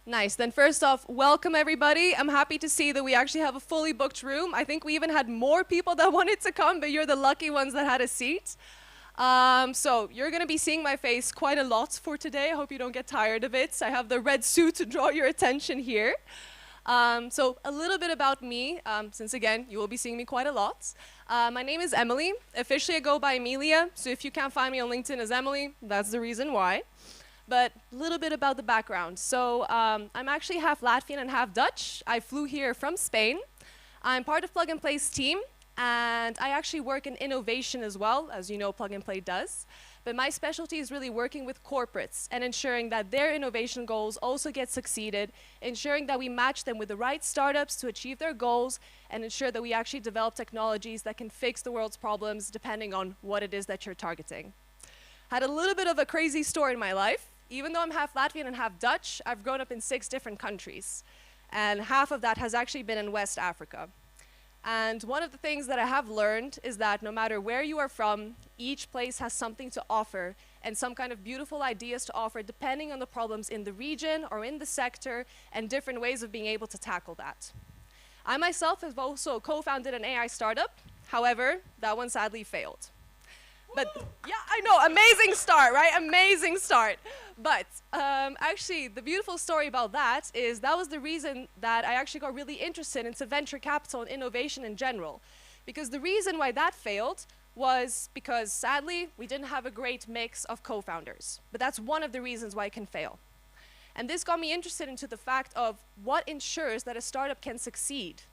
Nice. Then first off, welcome everybody. I'm happy to see that we actually have a fully booked room. I think we even had more people that wanted to come, but you're the lucky ones that had a seat. So you're going to be seeing my face quite a lot for today. I hope you don't get tired of it. I have the red suit to draw your attention here. So a little bit about me, since again, you will be seeing me quite a lot. My name is Emily. Officially, I go by Emilia. So if you can't find me on LinkedIn as Emily, that's the reason why. But a little bit about the background. So I'm actually half Latvian and half Dutch. I flew here from Spain. I'm part of Plug and Play's team, and I actually work in innovation as well, as you know Plug and Play does. But my specialty is really working with corporates and ensuring that their innovation goals also get succeeded, ensuring that we match them with the right startups to achieve their goals, and ensure that we actually develop technologies that can fix the world's problems depending on what it is that you're targeting. Had a little bit of a crazy story in my life. Even though I'm half Latvian and half Dutch, I've grown up in 6 different countries. And half of that has actually been in West Africa. And one of the things that I have learned is that no matter where you are from, each place has something to offer and some kind of beautiful ideas to offer depending on the problems in the region or in the sector and different ways of being able to tackle that. I myself have also co-founded an AI startup. However, that one sadly failed. But yeah, I know, amazing start, right? Amazing start. But actually, the beautiful story about that is that was the reason that I actually got really interested into venture capital and innovation in general. Because the reason why that failed was because, sadly, we didn't have a great mix of co-founders. But that's one of the reasons why it can fail. And this got me interested into the fact of what ensures that a startup can succeed.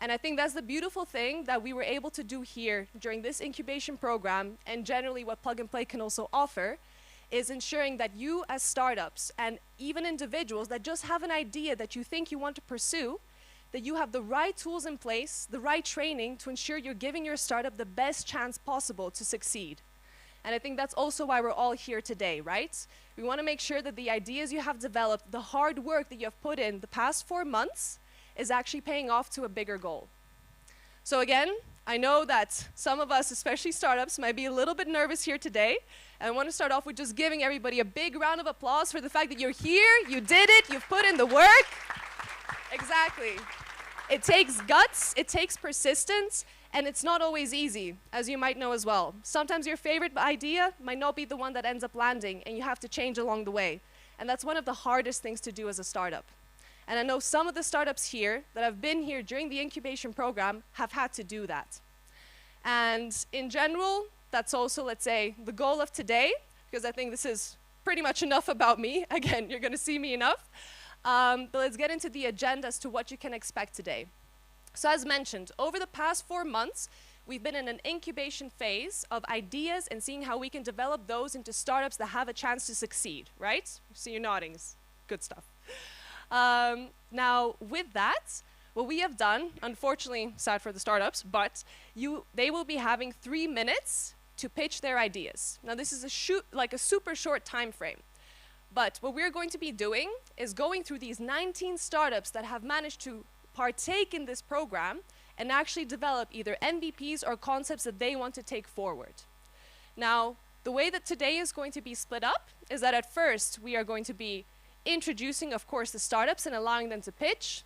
And I think that's the beautiful thing that we were able to do here during this incubation program, and generally what Plug and Play can also offer, is ensuring that you as startups and even individuals that just have an idea that you think you want to pursue, that you have the right tools in place, the right training to ensure you're giving your startup the best chance possible to succeed. And I think that's also why we're all here today, right? We want to make sure that the ideas you have developed, the hard work that you have put in the past 4 months, is actually paying off to a bigger goal. So again, I know that some of us, especially startups, might be a little bit nervous here today. And I want to start off with just giving everybody a big round of applause for the fact that you're here, you did it, you've put in the work. Exactly. It takes guts, it takes persistence, and it's not always easy, as you might know as well. Sometimes your favorite idea might not be the one that ends up landing, and you have to change along the way. And that's one of the hardest things to do as a startup. And I know some of the startups here that have been here during the incubation program have had to do that. And in general, that's also, let's say, the goal of today, because I think this is pretty much enough about me. Again, you're going to see me enough. But let's get into the agenda as to what you can expect today. So as mentioned, over the past 4 months, we've been in an incubation phase of ideas and seeing how we can develop those into startups that have a chance to succeed, right? See you nodding. Good stuff. Now, with that, what we have done, unfortunately, sad for the startups, but they will be having 3 minutes to pitch their ideas. Now, this is a super short time frame. But what we're going to be doing is going through these 19 startups that have managed to partake in this program and actually develop either MVPs or concepts that they want to take forward. Now, the way that today is going to be split up is that at first we are going to be introducing, of course, the startups and allowing them to pitch.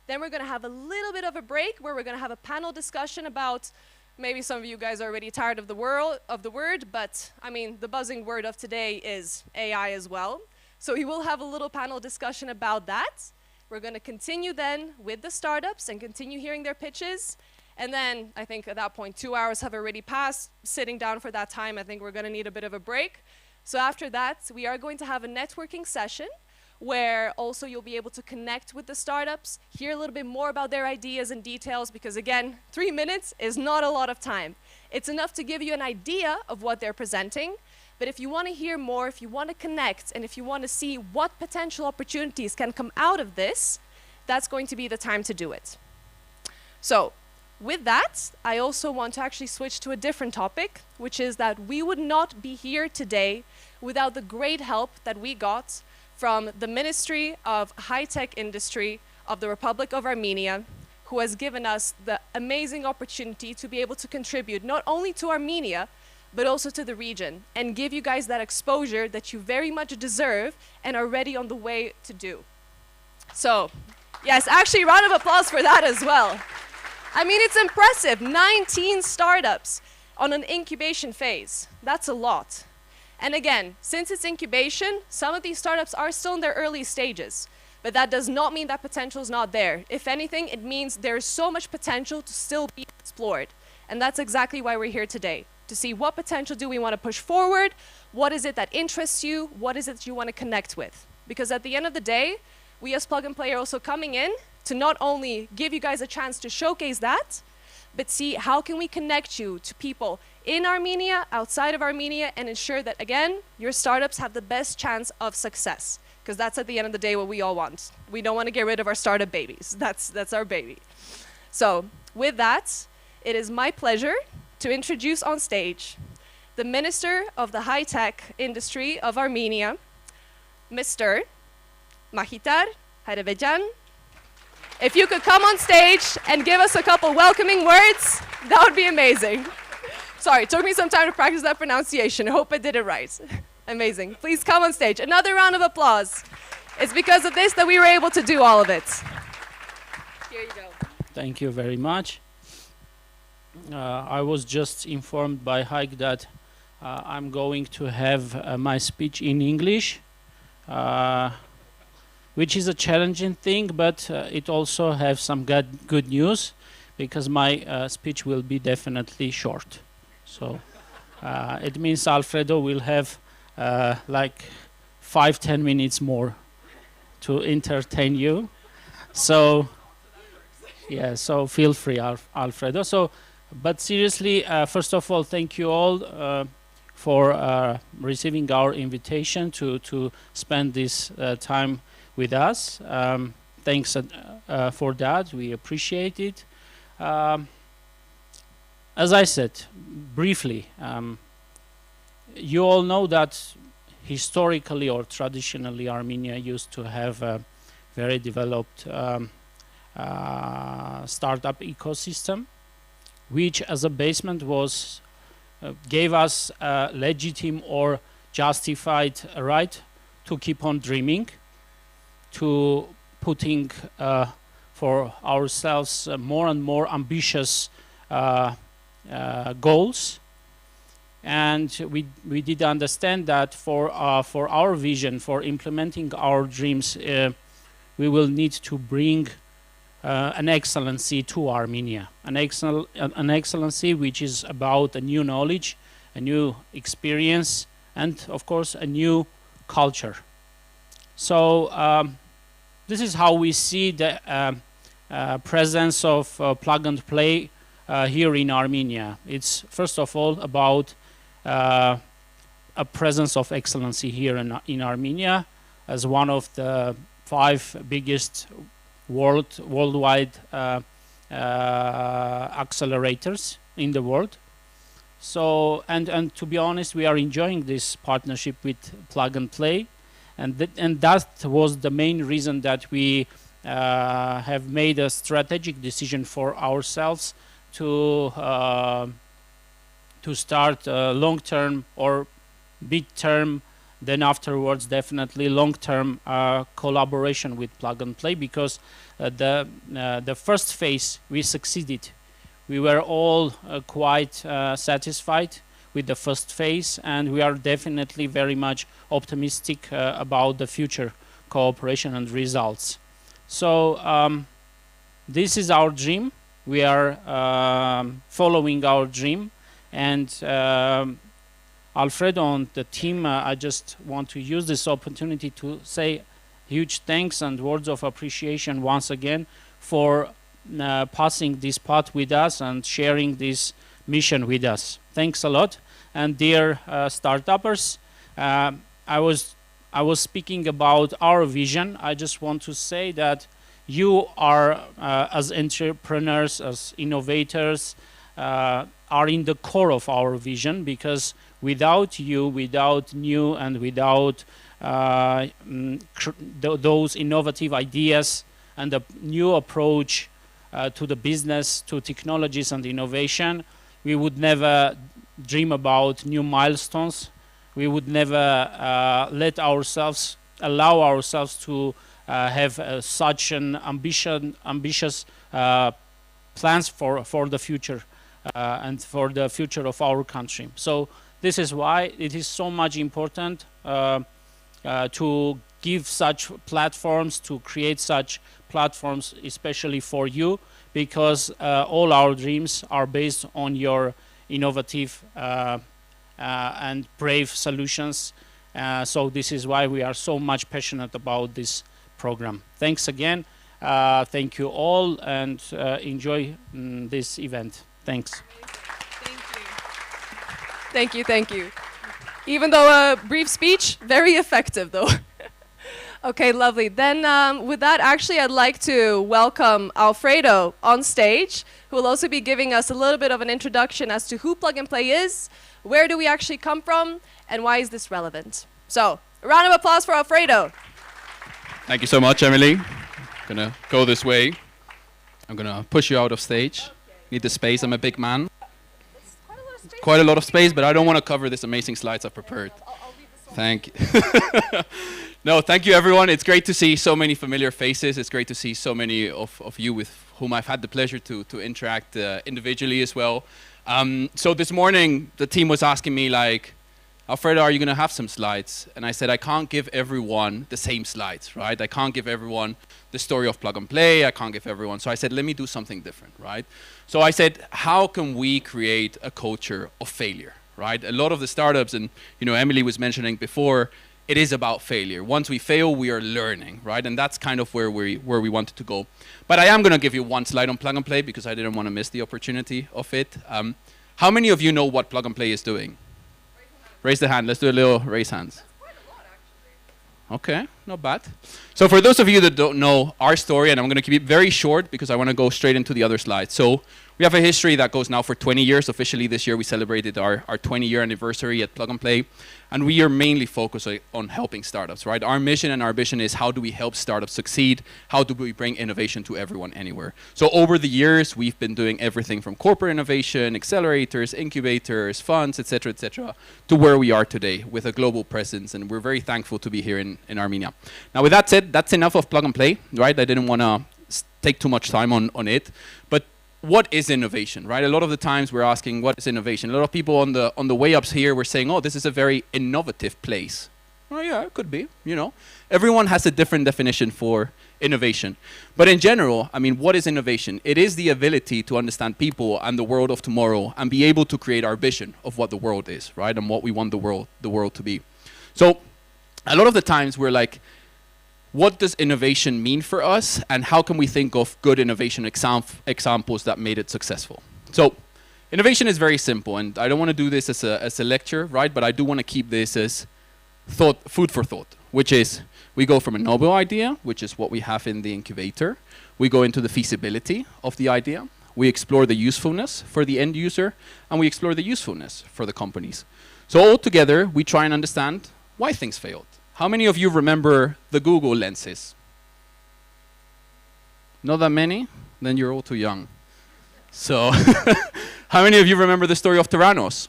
Then we're going to have a little bit of a break where we're going to have a panel discussion about, maybe some of you guys are already tired of the word, but I mean, the buzzing word of today is AI as well. So we will have a little panel discussion about that. We're going to continue then with the startups and continue hearing their pitches. And then I think at that point, 2 hours have already passed. Sitting down for that time, I think we're going to need a bit of a break. So after that, we are going to have a networking session where also you'll be able to connect with the startups, hear a little bit more about their ideas and details, because again, 3 minutes is not a lot of time. It's enough to give you an idea of what they're presenting, but if you want to hear more, if you want to connect, and if you want to see what potential opportunities can come out of this, that's going to be the time to do it. So, with that, I also want to actually switch to a different topic, which is that we would not be here today without the great help that we got from the Ministry of High-Tech Industry of the Republic of Armenia, who has given us the amazing opportunity to be able to contribute not only to Armenia, but also to the region, and give you guys that exposure that you very much deserve and are ready on the way to do. So, yes, actually, round of applause for that as well. I mean, it's impressive. 19 startups on an incubation phase. That's a lot. And again, since it's incubation, some of these startups are still in their early stages. But that does not mean that potential is not there. If anything, it means there's so much potential to still be explored. And that's exactly why we're here today, to see what potential do we want to push forward, what is it that interests you, what is it that you want to connect with. Because at the end of the day, we as Plug and Play are also coming in to not only give you guys a chance to showcase that, but see how can we connect you to people in Armenia, outside of Armenia, and ensure that, again, your startups have the best chance of success. Because that's at the end of the day what we all want. We don't want to get rid of our startup babies. That's our baby. So with that, it is my pleasure to introduce on stage the Minister of the High-Tech Industry of Armenia, Mr. Mahitar Harevejan. If you could come on stage and give us a couple welcoming words, that would be amazing. Sorry, it took me some time to practice that pronunciation. I hope I did it right. Amazing. Please come on stage. Another round of applause. It's because of this that we were able to do all of it. Here you go. Thank you very much. I was just informed by Haik that I'm going to have my speech in English, which is a challenging thing, but it also has some good news, because my speech will be definitely short. So it means Alfredo will have like 5-10 minutes more to entertain you. So yeah, so feel free, Alfredo. So, but seriously, first of all, thank you all for receiving our invitation to spend this time with us. Thanks for that. We appreciate it. As I said, briefly, you all know that historically or traditionally Armenia used to have a very developed startup ecosystem, which as a basement was gave us a legitimate or justified right to keep on dreaming, to putting for ourselves more and more ambitious goals. And we did understand that for our vision, for implementing our dreams, we will need to bring an excellency to Armenia, an excellency which is about a new knowledge, a new experience, and of course a new culture. So this is how we see the presence of Plug and Play here in Armenia. It's first of all about a presence of excellency here in Armenia as one of the 5 biggest worldwide accelerators in the world. So and to be honest, we are enjoying this partnership with Plug and Play, and that was the main reason that we have made a strategic decision for ourselves to start long-term or mid-term, then afterwards definitely long-term collaboration with Plug and Play, because the first phase we succeeded. We were all quite satisfied with the first phase, and we are definitely very much optimistic about the future cooperation and results. So this is our dream. We are following our dream, and Alfredo and the team, I just want to use this opportunity to say huge thanks and words of appreciation once again for passing this path with us and sharing this mission with us. Thanks a lot. And dear startuppers, I was speaking about our vision. I just want to say that you are, as entrepreneurs, as innovators, are in the core of our vision, because without you, without new and without those innovative ideas and the new approach to the business, to technologies and innovation, we would never dream about new milestones. We would never let ourselves allow ourselves to have such an ambitious plans for the future and for the future of our country. So this is why it is so much important to give such platforms, to create such platforms, especially for you, because all our dreams are based on your innovative and brave solutions. So this is why we are so much passionate about this program. Thanks again. Thank you all, and enjoy this event. Thanks. Thank you, thank you. Even though a brief speech, very effective though. Okay, lovely. Then with that, actually, I'd like to welcome Alfredo on stage, who will also be giving us a little bit of an introduction as to who Plug and Play is, where do we actually come from, and why is this relevant. So, a round of applause for Alfredo. Thank you so much, Emily. I'm gonna go this way. I'm gonna push you out of stage. Okay. Need the space, I'm a big man. Quite a lot of space, but I don't want to cover this amazing slides I've prepared. I'll thank you. No, thank you everyone. It's great to see so many familiar faces. It's great to see so many of you with whom I've had the pleasure to interact individually as well. So this morning, the team was asking me like, Alfredo, are you going to have some slides? And I said, I can't give everyone the same slides, right? I can't give everyone the story of Plug and Play. I can't give everyone. So I said, let me do something different, right? So I said, how can we create a culture of failure, right? A lot of the startups, and Emily was mentioning before, it is about failure. Once we fail, we are learning, right? And that's kind of where we wanted to go. But I am going to give you one slide on Plug and Play because I didn't want to miss the opportunity of it. How many of you know what Plug and Play is doing? Raise the hand. Let's do a little raise hands. That's quite a lot, actually. Okay, not bad. So for those of you that don't know our story, and I'm going to keep it very short because I want to go straight into the other slide. So we have a history that goes now for 20 years. Officially this year we celebrated our 20-year anniversary at Plug and Play. And we are mainly focused on helping startups, right? Our mission and our vision is how do we help startups succeed? How do we bring innovation to everyone anywhere? So over the years, we've been doing everything from corporate innovation, accelerators, incubators, funds, et cetera, to where we are today with a global presence. And we're very thankful to be here in Armenia. Now, with that said, that's enough of Plug and Play, right? I didn't want to take too much time on it. But what is innovation, right? A lot of the times we're asking, what is innovation? A lot of people on the way ups here were saying, oh, this is a very innovative place. Well, yeah, it could be, Everyone has a different definition for innovation. But in general, I mean, what is innovation? It is the ability to understand people and the world of tomorrow and be able to create our vision of what the world is, right? And what we want the world to be. So a lot of the times we're like, what does innovation mean for us, and how can we think of good innovation examples that made it successful? So innovation is very simple, and I don't want to do this as a lecture, right? But I do want to keep this as food for thought, which is we go from a novel idea, which is what we have in the incubator. We go into the feasibility of the idea. We explore the usefulness for the end user, and we explore the usefulness for the companies. So all together, we try and understand why things failed. How many of you remember the Google lenses? Not that many? Then you're all too young. So, how many of you remember the story of Tyrannos?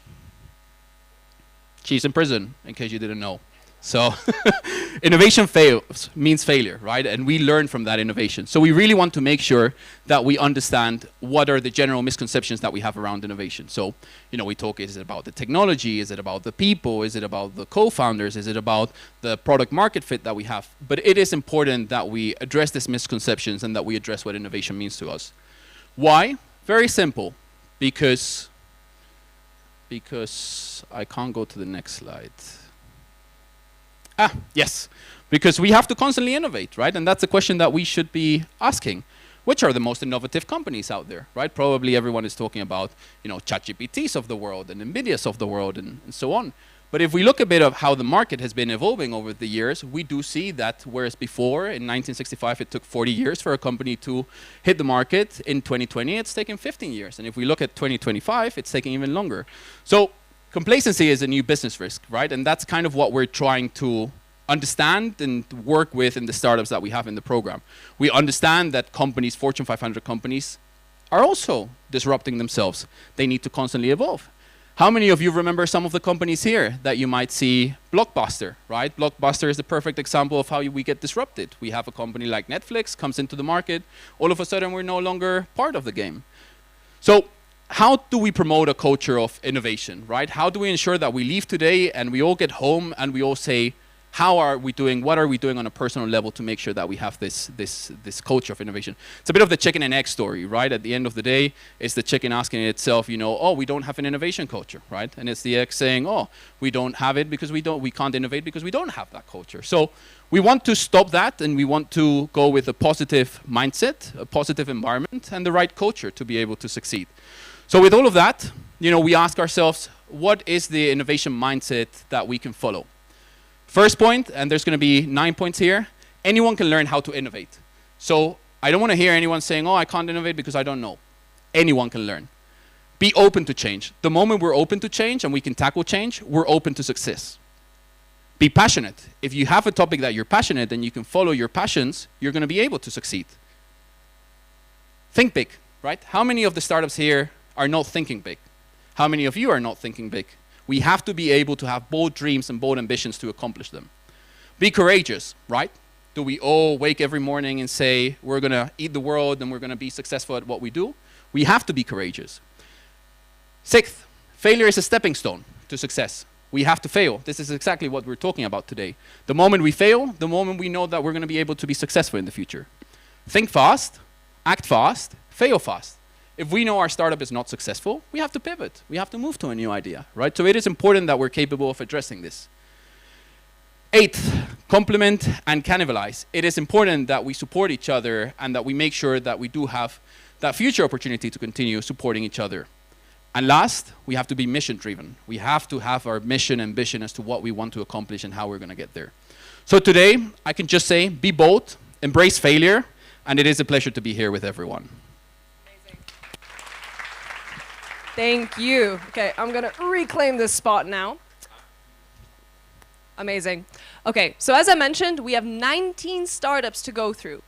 She's in prison, in case you didn't know. So, innovation means failure, right? And we learn from that innovation. So we really want to make sure that we understand what are the general misconceptions that we have around innovation. So, we talk, is it about the technology? Is it about the people? Is it about the co-founders? Is it about the product market fit that we have? But it is important that we address these misconceptions and that we address what innovation means to us. Why? Very simple. Because I can't go to the next slide. Yes, because we have to constantly innovate, right? And that's a question that we should be asking. Which are the most innovative companies out there, right? Probably everyone is talking about, ChatGPTs of the world and NVIDIAs of the world and so on. But if we look a bit of how the market has been evolving over the years, we do see that whereas before, in 1965, it took 40 years for a company to hit the market, in 2020, it's taken 15 years. And if we look at 2025, it's taking even longer. So complacency is a new business risk, right? And that's kind of what we're trying to understand and work with in the startups that we have in the program. We understand that companies, Fortune 500 companies, are also disrupting themselves. They need to constantly evolve. How many of you remember some of the companies here that you might see? Blockbuster, right? Blockbuster is the perfect example of how we get disrupted. We have a company like Netflix comes into the market. All of a sudden, we're no longer part of the game. So how do we promote a culture of innovation, right? How do we ensure that we leave today and we all get home and we all say, how are we doing, what are we doing on a personal level to make sure that we have this culture of innovation? It's a bit of the chicken and egg story, right? At the end of the day, it's the chicken asking itself, you know, oh, we don't have an innovation culture, right? And it's the egg saying, oh, we don't have it because we can't innovate because we don't have that culture. So we want to stop that, and we want to go with a positive mindset, a positive environment, and the right culture to be able to succeed. So with all of that, you know, we ask ourselves, what is the innovation mindset that we can follow? First point, and there's going to be 9 points here, anyone can learn how to innovate. So I don't want to hear anyone saying, oh, I can't innovate because I don't know. Anyone can learn. Be open to change. The moment we're open to change and we can tackle change, we're open to success. Be passionate. If you have a topic that you're passionate and you can follow your passions, you're going to be able to succeed. Think big, right? How many of the startups here are not thinking big? How many of you are not thinking big? We have to be able to have bold dreams and bold ambitions to accomplish them. Be courageous, right? Do we all wake every morning and say, we're going to eat the world and we're going to be successful at what we do? We have to be courageous. Sixth, failure is a stepping stone to success. We have to fail. This is exactly what we're talking about today. The moment we fail, the moment we know that we're going to be able to be successful in the future. Think fast, act fast, fail fast. If we know our startup is not successful, we have to pivot. We have to move to a new idea, right? So it is important that we're capable of addressing this. Eighth, complement and cannibalize. It is important that we support each other and that we make sure that we do have that future opportunity to continue supporting each other. And last, we have to be mission-driven. We have to have our mission and vision as to what we want to accomplish and how we're going to get there. So today, I can just say, be bold, embrace failure, and it is a pleasure to be here with everyone. Thank you. Okay, I'm gonna reclaim this spot now. Amazing. Okay, so as I mentioned, we have 19 startups to go through.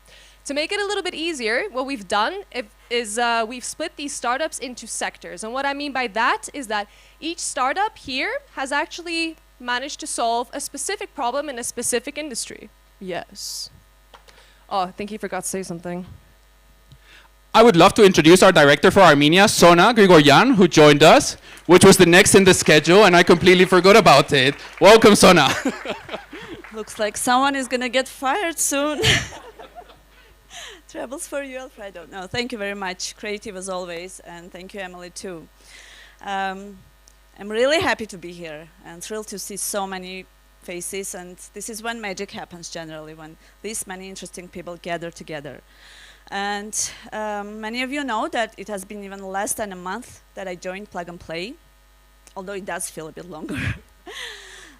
To make it a little bit easier, what we've done is we've split these startups into sectors. And what I mean by that is that each startup here has actually managed to solve a specific problem in a specific industry. Yes. Oh, I think he forgot to say something. I would love to introduce our director for Armenia, Sona Grigoryan, who joined us, which was the next in the schedule, and I completely forgot about it. Welcome, Sona. Looks like someone is going to get fired soon. Troubles for you, Alfred. I don't know. Thank you very much. Creative as always, and thank you, Emily, too. I'm really happy to be here and thrilled to see so many faces, and this is when magic happens generally, when this many interesting people gather together. And many of you know that it has been even less than a month that I joined Plug and Play, although it does feel a bit longer.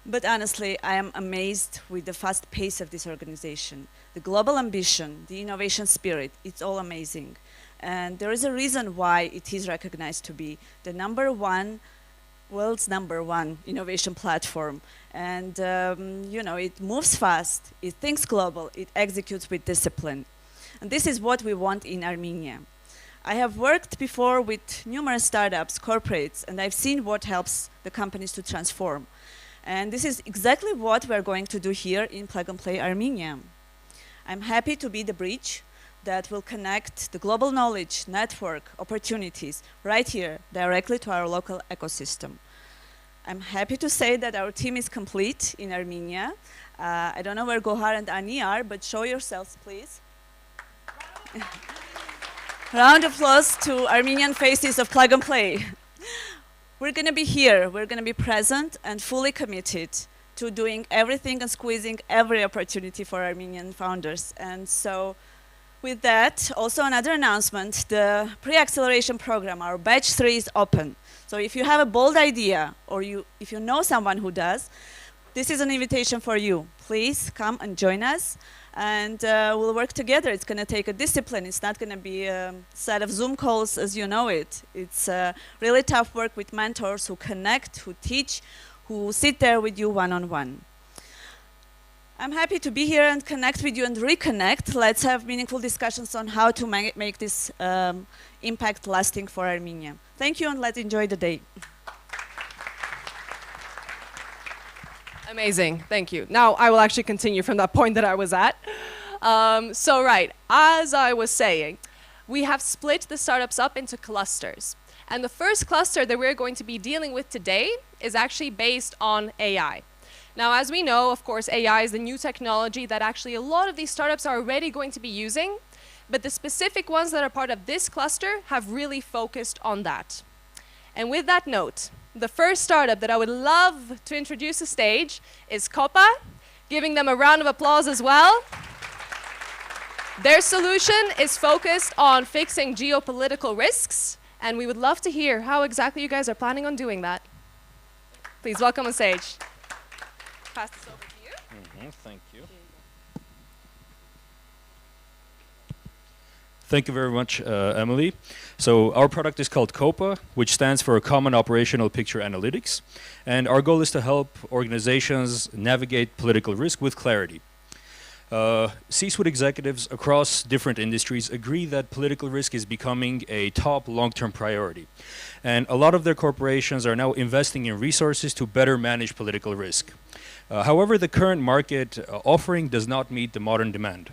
But honestly, I am amazed with the fast pace of this organization. The global ambition, the innovation spirit, it's all amazing. And there is a reason why it is recognized to be the world's number one innovation platform. And you know, it moves fast, it thinks global, it executes with discipline. And this is what we want in Armenia. I have worked before with numerous startups, corporates, and I've seen what helps the companies to transform. And this is exactly what we're going to do here in Plug and Play Armenia. I'm happy to be the bridge that will connect the global knowledge, network, opportunities right here directly to our local ecosystem. I'm happy to say that our team is complete in Armenia. I don't know where Gohar and Ani are, but show yourselves, please. Round of applause to Armenian faces of Plug and Play. We're going to be here, we're going to be present and fully committed to doing everything and squeezing every opportunity for Armenian founders. And so with that, also another announcement, the pre-acceleration program, our batch 3 is open. So if you have a bold idea or if you know someone who does, this is an invitation for you. Please come and join us. And we'll work together. It's going to take a discipline. It's not going to be a set of Zoom calls as you know it. It's really tough work with mentors who connect, who teach, who sit there with you one-on-one. I'm happy to be here and connect with you and reconnect. Let's have meaningful discussions on how to make this impact lasting for Armenia. Thank you, and let's enjoy the day. Amazing, thank you. Now I will actually continue from that point that I was at. So right, as I was saying, we have split the startups up into clusters. And the first cluster that we're going to be dealing with today is actually based on AI. Now, as we know, of course, AI is the new technology that actually a lot of these startups are already going to be using, but the specific ones that are part of this cluster have really focused on that. And with that note, the first startup that I would love to introduce to stage is Copa, giving them a round of applause as well. Their solution is focused on fixing geopolitical risks, and we would love to hear how exactly you guys are planning on doing that. Please welcome on stage. Pass this over to you. Thank you. Thank you very much, Emily. So our product is called COPA, which stands for Common Operational Picture Analytics. And our goal is to help organizations navigate political risk with clarity. C-suite executives across different industries agree that political risk is becoming a top long-term priority. And a lot of their corporations are now investing in resources to better manage political risk. However, the current market offering does not meet the modern demand.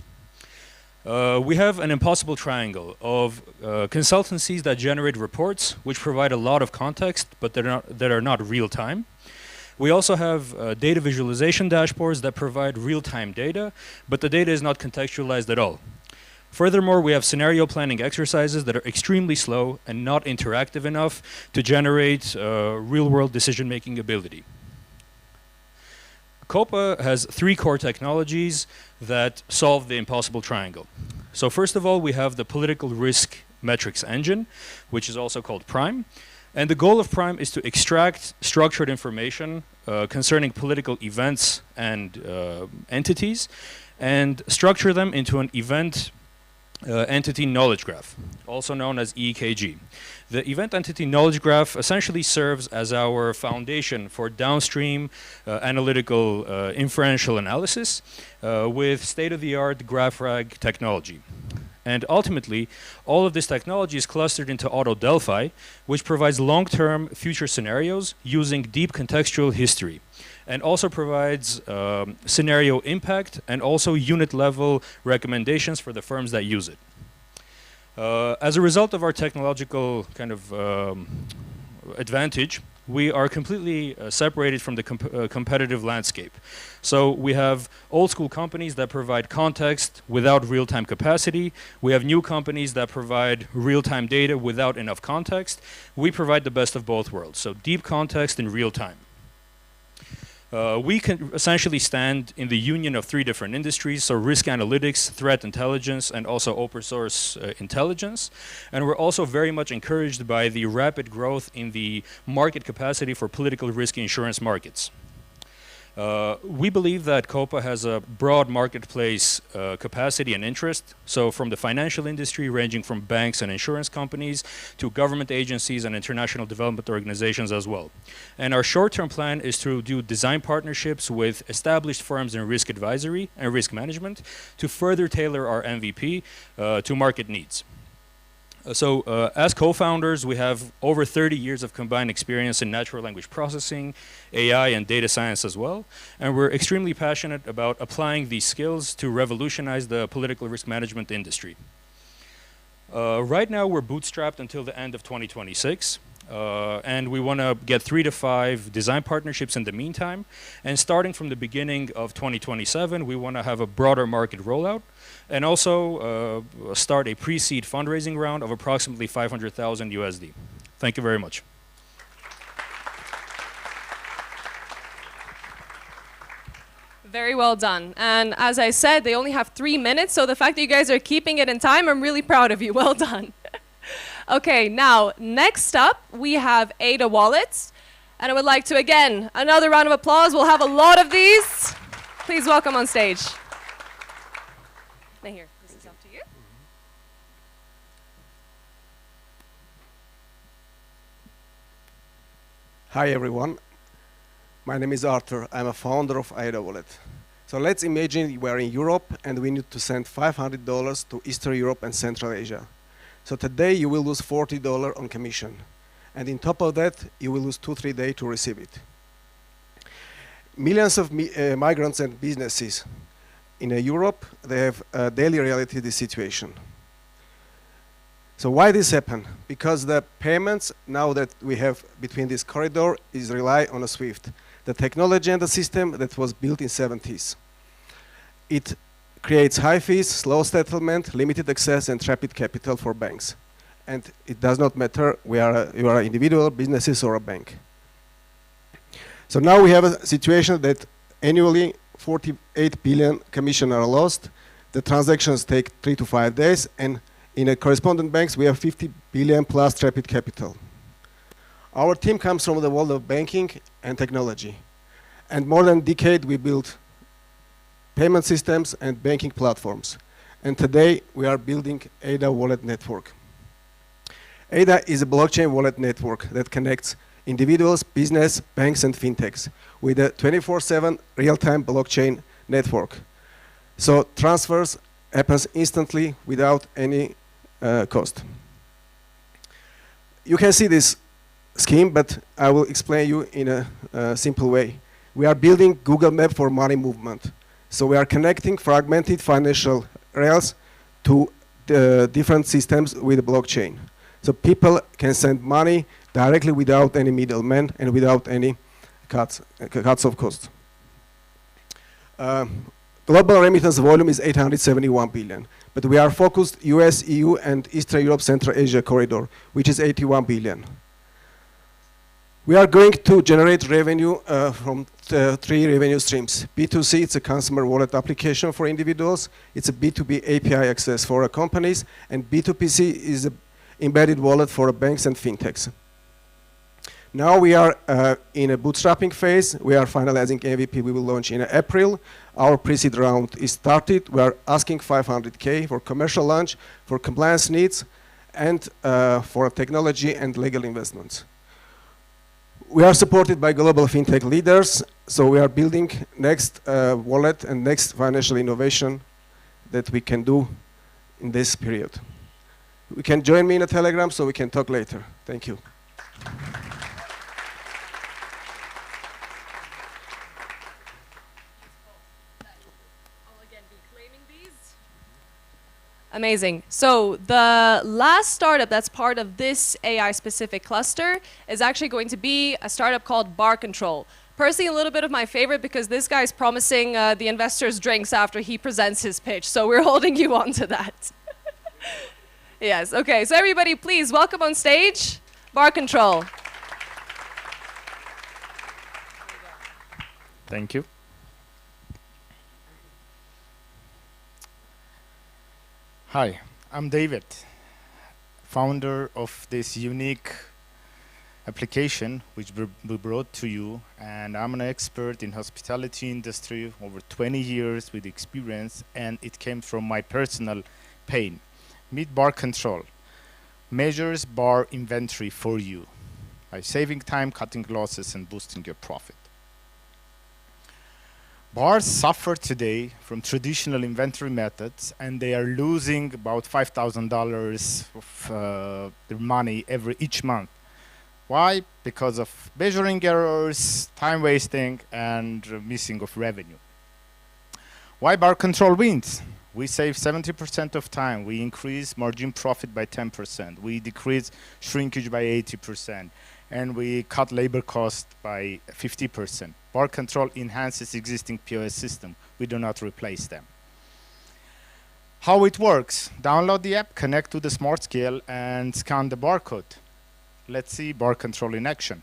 We have an impossible triangle of consultancies that generate reports which provide a lot of context but that are not real-time. We also have data visualization dashboards that provide real-time data, but the data is not contextualized at all. Furthermore, we have scenario planning exercises that are extremely slow and not interactive enough to generate real-world decision-making ability. COPA has 3 core technologies that solve the impossible triangle. So first of all, we have the political risk metrics engine, which is also called PRIME. And the goal of PRIME is to extract structured information concerning political events and entities and structure them into an event entity knowledge graph, also known as EKG. The event entity knowledge graph essentially serves as our foundation for downstream analytical inferential analysis with state-of-the-art GraphRag technology. And ultimately, all of this technology is clustered into AutoDelphi, which provides long-term future scenarios using deep contextual history, and also provides scenario impact and also unit-level recommendations for the firms that use it. As a result of our technological kind of advantage, we are completely separated from the competitive landscape. So we have old school companies that provide context without real-time capacity. We have new companies that provide real-time data without enough context. We provide the best of both worlds, so deep context in real time. We can essentially stand in the union of 3 different industries, so risk analytics, threat intelligence, and also open source intelligence. And we're also very much encouraged by the rapid growth in the market capacity for political risk insurance markets. We believe that COPA has a broad marketplace capacity and interest, so from the financial industry ranging from banks and insurance companies to government agencies and international development organizations as well. And our short-term plan is to do design partnerships with established firms in risk advisory and risk management to further tailor our MVP to market needs. As co-founders, we have over 30 years of combined experience in natural language processing, AI, and data science as well. And we're extremely passionate about applying these skills to revolutionize the political risk management industry. Right now, we're bootstrapped until the end of 2026. And we want to get 3 to 5 design partnerships in the meantime. And starting from the beginning of 2027, we want to have a broader market rollout and also start a pre-seed fundraising round of approximately 500,000 USD. Thank you very much. Very well done. And as I said, they only have 3 minutes, so the fact that you guys are keeping it in time, I'm really proud of you. Well done. Okay, now, next up, we have Ada Wallets. And I would like to, again, another round of applause. We'll have a lot of these. Please welcome on stage. Now here, this is up to you. Hi everyone, my name is Arthur. I'm a founder of Ada Wallet. So let's imagine we're in Europe and we need to send $500 to Eastern Europe and Central Asia. So today you will lose $40 on commission. And on top of that, you will lose 2-3 days to receive it. Millions of migrants and businesses in Europe, they have a daily reality of this situation. So why this happen? Because the payments now that we have between this corridor is rely on a SWIFT, the technology and the system that was built in 70s. It creates high fees, slow settlement, limited access, and trapped capital for banks. And it does not matter you are an individual, businesses, or a bank. So now we have a situation that annually 48 billion commission are lost. The transactions take 3 to 5 days, and in a correspondent banks we have 50 billion plus trapped capital. Our team comes from the world of banking and technology, and more than a decade we built payment systems and banking platforms. And today we are building ADA wallet network. ADA is a blockchain wallet network that connects individuals, business, banks, and fintechs with a 24/7 real-time blockchain network. So transfers happens instantly without any cost. You can see this scheme, but I will explain you in a simple way. We are building Google Map for money movement. So we are connecting fragmented financial rails to the different systems with the blockchain. So people can send money directly without any middleman and without any cuts of cost. Global remittance volume is 871 billion, but we are focused US, EU, and Eastern Europe, Central Asia corridor, which is 81 billion. We are going to generate revenue from 3 revenue streams. B2C, it's a consumer wallet application for individuals. It's a B2B API access for companies, and B2PC is an embedded wallet for banks and fintechs. Now we are in a bootstrapping phase. We are finalizing MVP. We will launch in April. Our pre-seed round is started. We are asking 500K for commercial launch, for compliance needs, and for technology and legal investments. We are supported by global fintech leaders, so we are building next wallet and next financial innovation that we can do in this period. You can join me in a Telegram so we can talk later. Thank you. Amazing. So the last startup that's part of this AI-specific cluster is actually going to be a startup called Bar Control. Personally, a little bit of my favorite because this guy's promising the investors drinks after he presents his pitch. So we're holding you on to that. Yes, okay. So everybody, please welcome on stage Bar Control. Thank you. Hi, I'm David, founder of this unique application which we brought to you, and I'm an expert in hospitality industry, over 20 years with experience, and it came from my personal pain. Meet Bar Control, measures bar inventory for you by saving time, cutting losses, and boosting your profit. Bars suffer today from traditional inventory methods, and they are losing about $5,000 of their money each month. Why? Because of measuring errors, time wasting, and missing of revenue. Why Bar Control wins? We save 70% of time. We increase margin profit by 10%. We decrease shrinkage by 80%. And we cut labor cost by 50%. Bar Control enhances existing POS system. We do not replace them. How it works? Download the app, connect to the smart scale, and scan the barcode. Let's see Bar Control in action.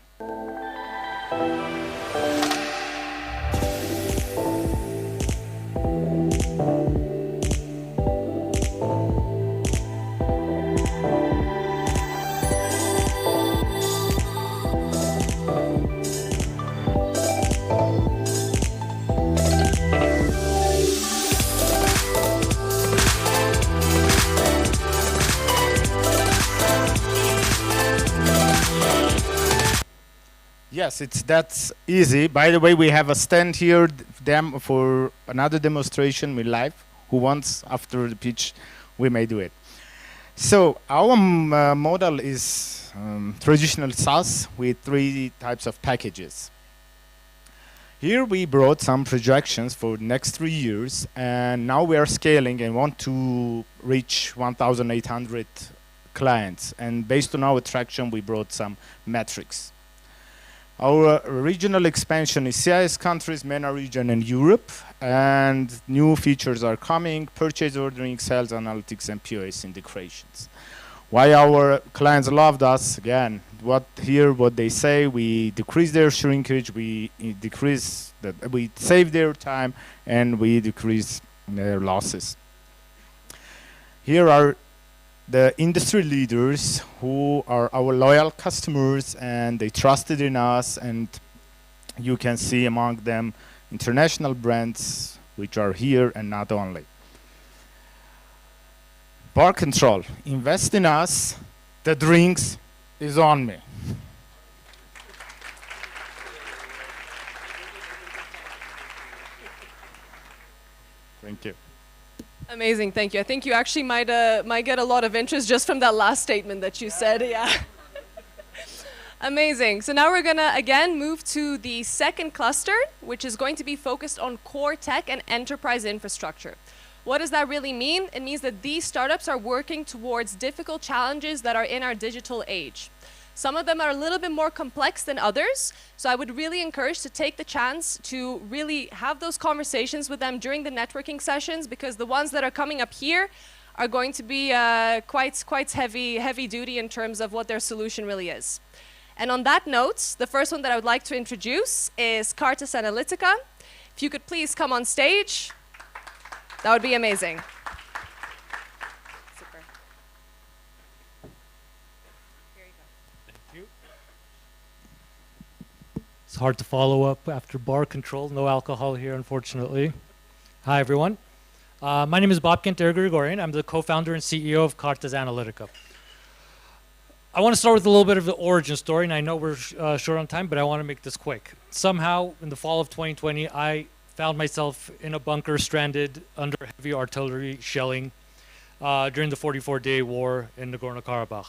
Yes, it's that easy. By the way, we have a stand here for another demonstration with live. Who wants after the pitch, we may do it. So our model is traditional SaaS with 3 types of packages. Here we brought some projections for the next 3 years, and now we are scaling and want to reach 1,800 clients. And based on our traction, we brought some metrics. Our regional expansion is CIS countries, MENA region, and Europe. And new features are coming: purchase ordering, sales analytics, and POS integrations. Why our clients loved us? Again, what they say: we decrease their shrinkage, we save their time, and we decrease their losses. Here are the industry leaders who are our loyal customers, and they trusted in us, and you can see among them international brands which are here and not only. Bar control, invest in us, the drinks is on me. Thank you. Amazing, thank you. I think you actually might get a lot of interest just from that last statement that you said, yeah. Amazing. So now we're gonna again move to the second cluster, which is going to be focused on core tech and enterprise infrastructure. What does that really mean? It means that these startups are working towards difficult challenges that are in our digital age. Some of them are a little bit more complex than others, so I would really encourage to take the chance to really have those conversations with them during the networking sessions, because the ones that are coming up here are going to be quite heavy duty in terms of what their solution really is. And on that note, the first one that I would like to introduce is Cartas Analytica. If you could please come on stage, that would be amazing. Super. Here you go. It's hard to follow up after bar control. No alcohol here, unfortunately. Hi, everyone. My name is Babkent Gregorian. I'm the co-founder and CEO of Cartas Analytica. I want to start with a little bit of the origin story, and I know we're short on time, but I want to make this quick. Somehow, in the fall of 2020, I found myself in a bunker stranded under heavy artillery shelling during the 44-day war in Nagorno-Karabakh.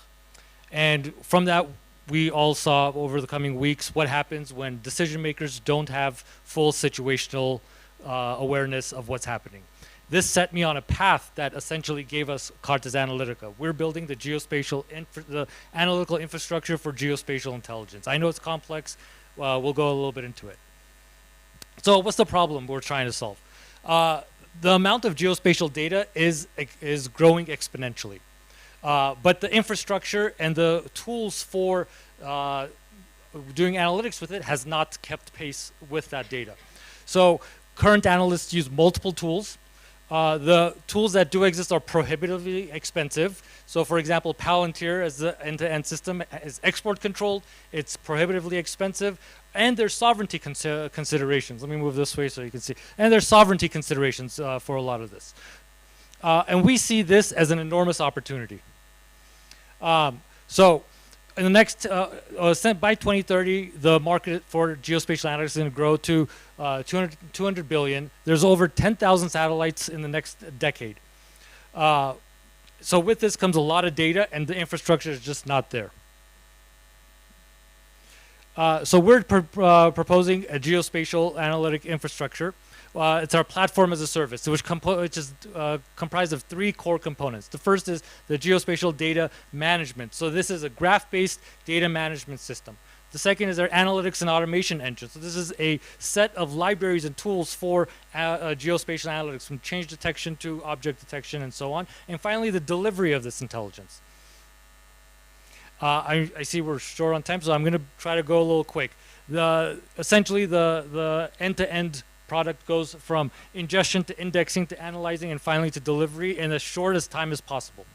And from that, we all saw over the coming weeks what happens when decision makers don't have full situational awareness of what's happening. This set me on a path that essentially gave us Cartas Analytica. We're building the the analytical infrastructure for geospatial intelligence. I know it's complex. We'll go a little bit into it. So what's the problem we're trying to solve? The amount of geospatial data is growing exponentially. But the infrastructure and the tools for doing analytics with it has not kept pace with that data. So current analysts use multiple tools. The tools that do exist are prohibitively expensive. So for example, Palantir as the end-to-end system is export controlled. It's prohibitively expensive. And there's sovereignty considerations. Let me move this way so you can see. And there's sovereignty considerations for a lot of this. And we see this as an enormous opportunity. So in the next, by 2030, the market for geospatial analytics is going to grow to 200 billion. There's over 10,000 satellites in the next decade. So with this comes a lot of data, and the infrastructure is just not there. So we're proposing a geospatial analytic infrastructure. It's our platform as a service, which is comprised of 3 core components. The first is the geospatial data management. So this is a graph-based data management system. The second is our analytics and automation engine. So this is a set of libraries and tools for geospatial analytics, from change detection to object detection and so on. And finally, the delivery of this intelligence. I see we're short on time, so I'm going to try to go a little quick. Essentially, the end-to-end product goes from ingestion to indexing to analyzing and finally to delivery in as short as time as possible.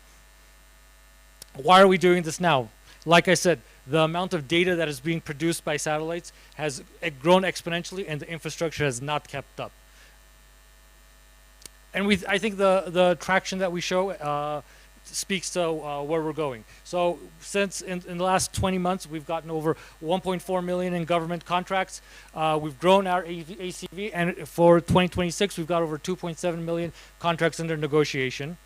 Why are we doing this now? Like I said, the amount of data that is being produced by satellites has grown exponentially, and the infrastructure has not kept up. And I think the traction that we show speaks to where we're going. So since in the last 20 months, we've gotten over 1.4 million in government contracts. We've grown our ACV, and for 2026, we've got over 2.7 million contracts under negotiation.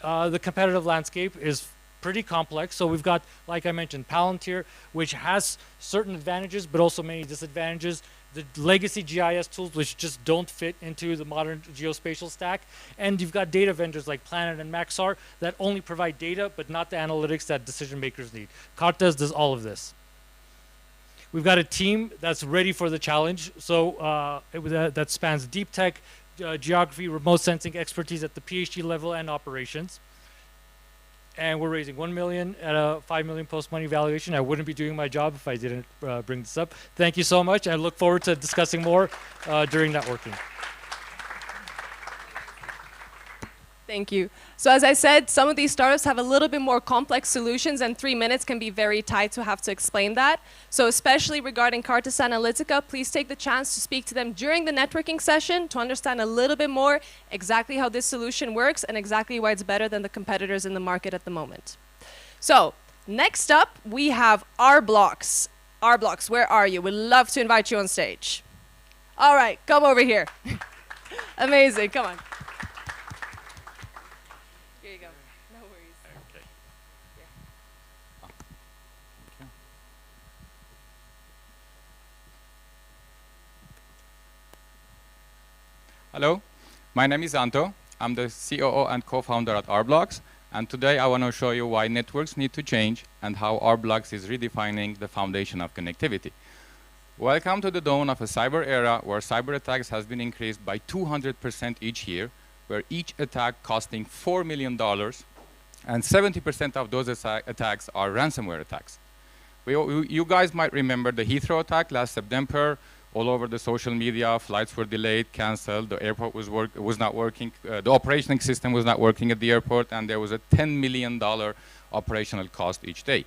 The competitive landscape is pretty complex. So we've got, like I mentioned, Palantir, which has certain advantages, but also many disadvantages. The legacy GIS tools, which just don't fit into the modern geospatial stack. And you've got data vendors like Planet and Maxar that only provide data, but not the analytics that decision makers need. Cartas does all of this. We've got a team that's ready for the challenge. So that spans deep tech, geography, remote sensing expertise at the PhD level and operations. And we're raising 1 million at a 5 million post-money valuation. I wouldn't be doing my job if I didn't bring this up. Thank you so much. I look forward to discussing more during networking. Thank you. So as I said, some of these startups have a little bit more complex solutions, and 3 minutes can be very tight to have to explain that. So especially regarding Cartas Analytica, please take the chance to speak to them during the networking session to understand a little bit more exactly how this solution works and exactly why it's better than the competitors in the market at the moment. So next up, we have Arblocks. Arblocks, where are you? We'd love to invite you on stage. All right, come over here. Amazing, come on. Hello, my name is Anto. I'm the COO and co-founder at Arblocks, and today I want to show you why networks need to change and how Arblocks is redefining the foundation of connectivity. Welcome to the dawn of a cyber era where cyber attacks has been increased by 200% each year, where each attack costing $4 million, and 70% of those attacks are ransomware attacks. You guys might remember the Heathrow attack last September. All over the social media, flights were delayed, canceled, the airport was not working, the operating system was not working at the airport, and there was a $10 million operational cost each day.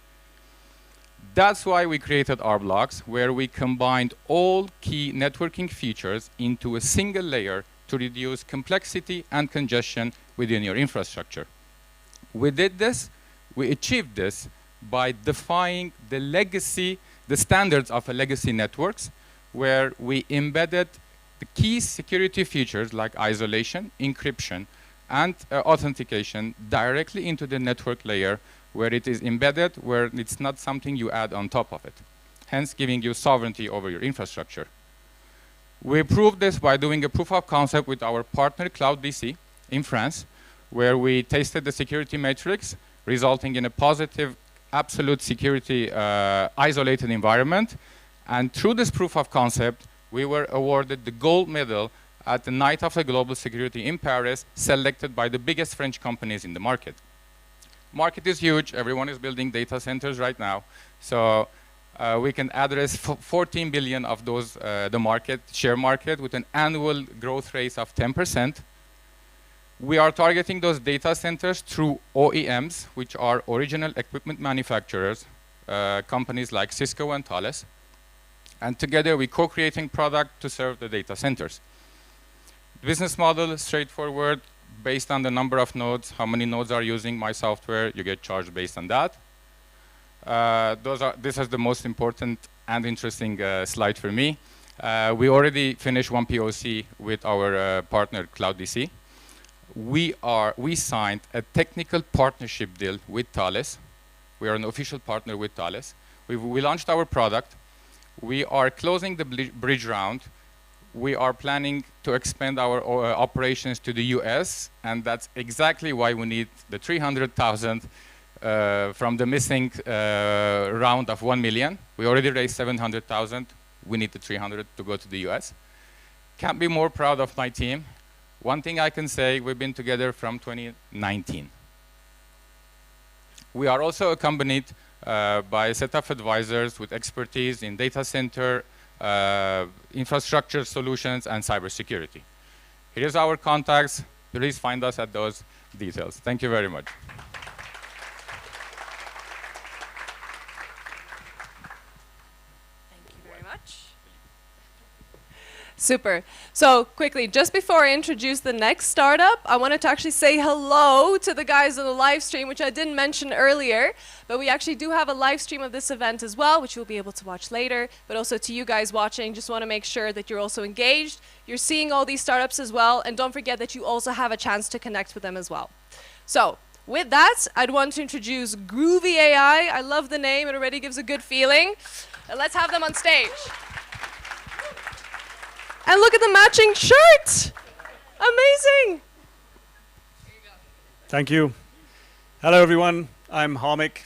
That's why we created Arblocks, where we combined all key networking features into a single layer to reduce complexity and congestion within your infrastructure. We achieved this by defying the standards of legacy networks, where we embedded the key security features like isolation, encryption, and authentication directly into the network layer, where it is embedded, where it's not something you add on top of it, hence giving you sovereignty over your infrastructure. We proved this by doing a proof of concept with our partner CloudDC in France, where we tested the security matrix, resulting in a positive absolute security isolated environment. And through this proof of concept, we were awarded the gold medal at the Night of the Global Security in Paris, selected by the biggest French companies in the market. Market is huge. Everyone is building data centers right now. So we can address 14 billion of those, the share market, with an annual growth rate of 10%. We are targeting those data centers through OEMs, which are original equipment manufacturers, companies like Cisco and Thales. And together, we're co-creating product to serve the data centers. Business model is straightforward, based on the number of nodes, how many nodes are using my software, you get charged based on that. This is the most important and interesting slide for me. We already finished one POC with our partner CloudDC. We signed a technical partnership deal with Thales. We are an official partner with Thales. We launched our product. We are closing the bridge round. We are planning to expand our operations to the US, and that's exactly why we need the 300,000 from the missing round of 1 million. We already raised 700,000. We need the 300 to go to the US. Can't be more proud of my team. One thing I can say, we've been together from 2019. We are also accompanied by a set of advisors with expertise in data center, infrastructure solutions, and cybersecurity. Here's our contacts. Please find us at those details. Thank you very much. Thank you very much. Super. So quickly, just before I introduce the next startup, I wanted to actually say hello to the guys on the live stream, which I didn't mention earlier, but we actually do have a live stream of this event as well, which you'll be able to watch later. But also to you guys watching, just want to make sure that you're also engaged, you're seeing all these startups as well, and don't forget that you also have a chance to connect with them as well. So With that, I'd want to introduce Groovy AI. I love the name, it already gives a good feeling. Let's have them on stage. And look at the matching shirt! Amazing! Thank you. Hello everyone, I'm Harmik.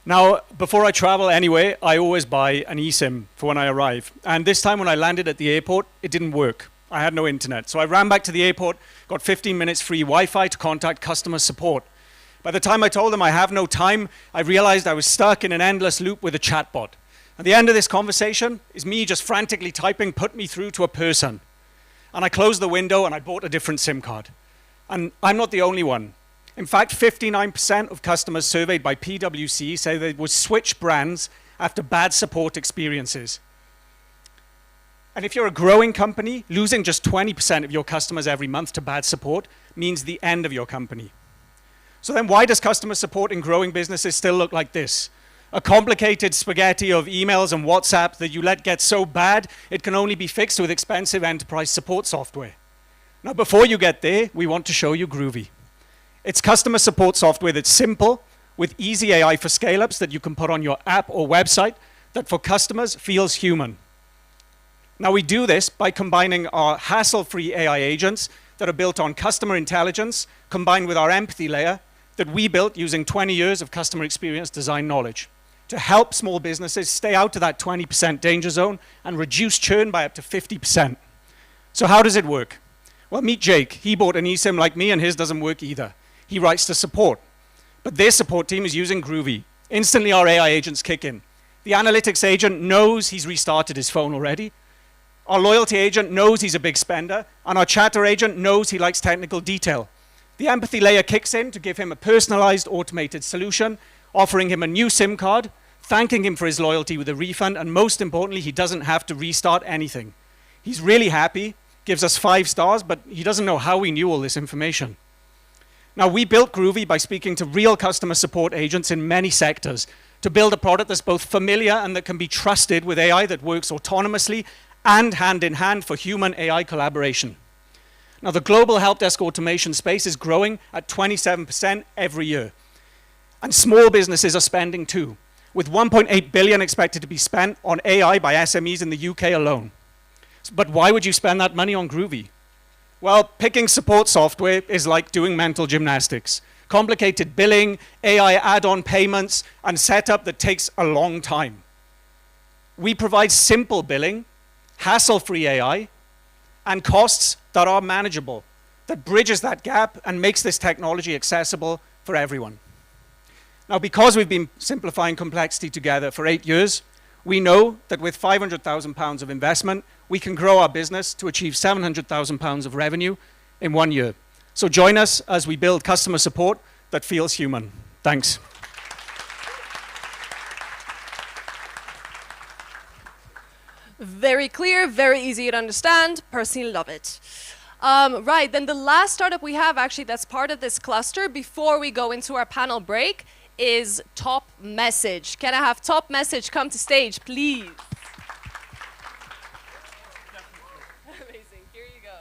Now, before I travel anyway, I always buy an eSIM for when I arrive. And this time when I landed at the airport, it didn't work. I had no internet. So I ran back to the airport, got 15 minutes free Wi-Fi to contact customer support. By the time I told them I have no time, I realized I was stuck in an endless loop with a chatbot. At the end of this conversation is me just frantically typing, put me through to a person. And I closed the window and I bought a different SIM card. And I'm not the only one. In fact, 59% of customers surveyed by PwC say they would switch brands after bad support experiences. And if you're a growing company, losing just 20% of your customers every month to bad support means the end of your company. So then why does customer support in growing businesses still look like this? A complicated spaghetti of emails and WhatsApp that you let get so bad, it can only be fixed with expensive enterprise support software. Now, before you get there, we want to show you Groovy. It's customer support software that's simple, with easy AI for scale-ups that you can put on your app or website that for customers feels human. Now we do this by combining our hassle-free AI agents that are built on customer intelligence combined with our empathy layer that we built using 20 years of customer experience design knowledge to help small businesses stay out of that 20% danger zone and reduce churn by up to 50%. So how does it work? Well, meet Jake. He bought an eSIM like me and his doesn't work either. He writes to support. But their support team is using Groovy. Instantly our AI agents kick in. The analytics agent knows he's restarted his phone already. Our loyalty agent knows he's a big spender. And our chatter agent knows he likes technical detail. The empathy layer kicks in to give him a personalized automated solution, offering him a new SIM card, thanking him for his loyalty with a refund, and most importantly, he doesn't have to restart anything. He's really happy, gives us 5 stars, but he doesn't know how we knew all this information. Now, we built Groovy by speaking to real customer support agents in many sectors to build a product that's both familiar and that can be trusted with AI that works autonomously and hand in hand for human-AI collaboration. Now, the global help desk automation space is growing at 27% every year. And small businesses are spending too, with 1.8 billion expected to be spent on AI by SMEs in the UK alone. But why would you spend that money on Groovy? Well, picking support software is like doing mental gymnastics. Complicated billing, AI add-on payments, and setup that takes a long time. We provide simple billing, hassle-free AI, and costs that are manageable, that bridges that gap and makes this technology accessible for everyone. Now, because we've been simplifying complexity together for 8 years, we know that with £500,000 of investment, we can grow our business to achieve £700,000 of revenue in 1 year. So join us as we build customer support that feels human. Thanks. Very clear, very easy to understand. Personally love it. Right, then the last startup we have actually that's part of this cluster before we go into our panel break is Top Message. Can I have Top Message come to stage, please? Amazing, here you go.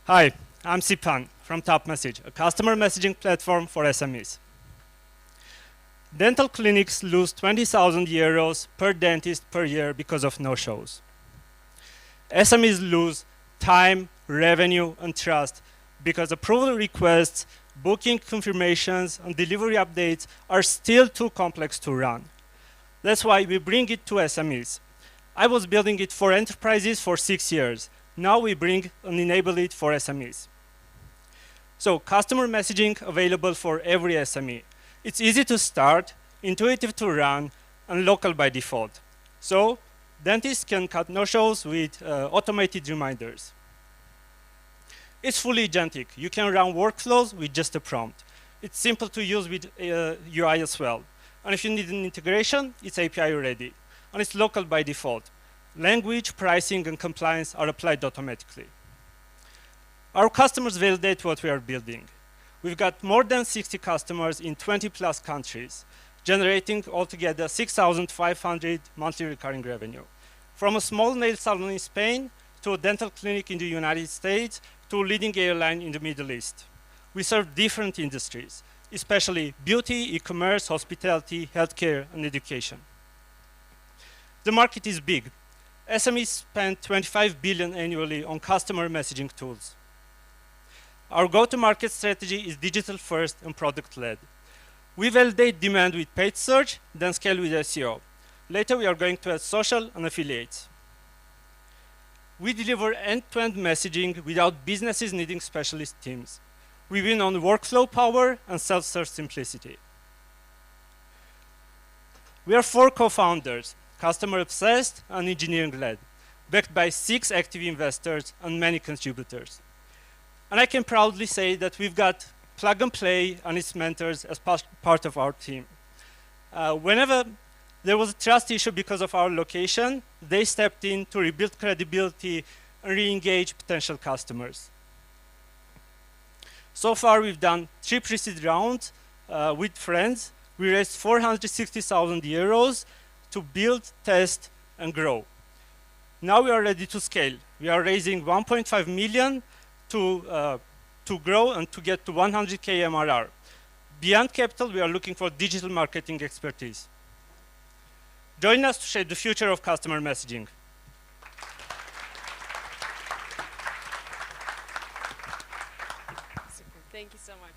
Hi, I'm Sipan from Top Message, a customer messaging platform for SMEs. Dental clinics lose 20,000 euros per dentist per year because of no-shows. SMEs lose time, revenue, and trust because approval requests, booking confirmations, and delivery updates are still too complex to run. That's why we bring it to SMEs. I was building it for enterprises for 6 years. Now we bring and enable it for SMEs. So customer messaging available for every SME. It's easy to start, intuitive to run, and local by default. So dentists can cut no-shows with automated reminders. It's fully agentic. You can run workflows with just a prompt. It's simple to use with UI as well. And if you need an integration, it's API ready. And it's local by default. Language, pricing, and compliance are applied automatically. Our customers validate what we are building. We've got more than 60 customers in 20+ countries, generating altogether 6,500 monthly recurring revenue. From a small nail salon in Spain, to a dental clinic in the United States, to leading airline in the Middle East. We serve different industries, especially beauty, e-commerce, hospitality, healthcare, and education. The market is big. SMEs spend 25 billion annually on customer messaging tools. Our go-to-market strategy is digital first and product led. We validate demand with paid search, then scale with SEO. Later we are going to add social and affiliates. We deliver end-to-end messaging without businesses needing specialist teams. We win on workflow power and self-serve simplicity. We are 4 co-founders, customer obsessed and engineering led, backed by 6 active investors and many contributors. And I can proudly say that we've got Plug and Play and its mentors as part of our team. Whenever there was a trust issue because of our location, they stepped in to rebuild credibility and re-engage potential customers. So far, we've done 3 pre-seed rounds with friends. We raised 460,000 euros to build, test, and grow. Now we are ready to scale. We are raising 1.5 million to grow and to get to 100K MRR. Beyond capital, we are looking for digital marketing expertise. Join us to shape the future of customer messaging. Thank you so much.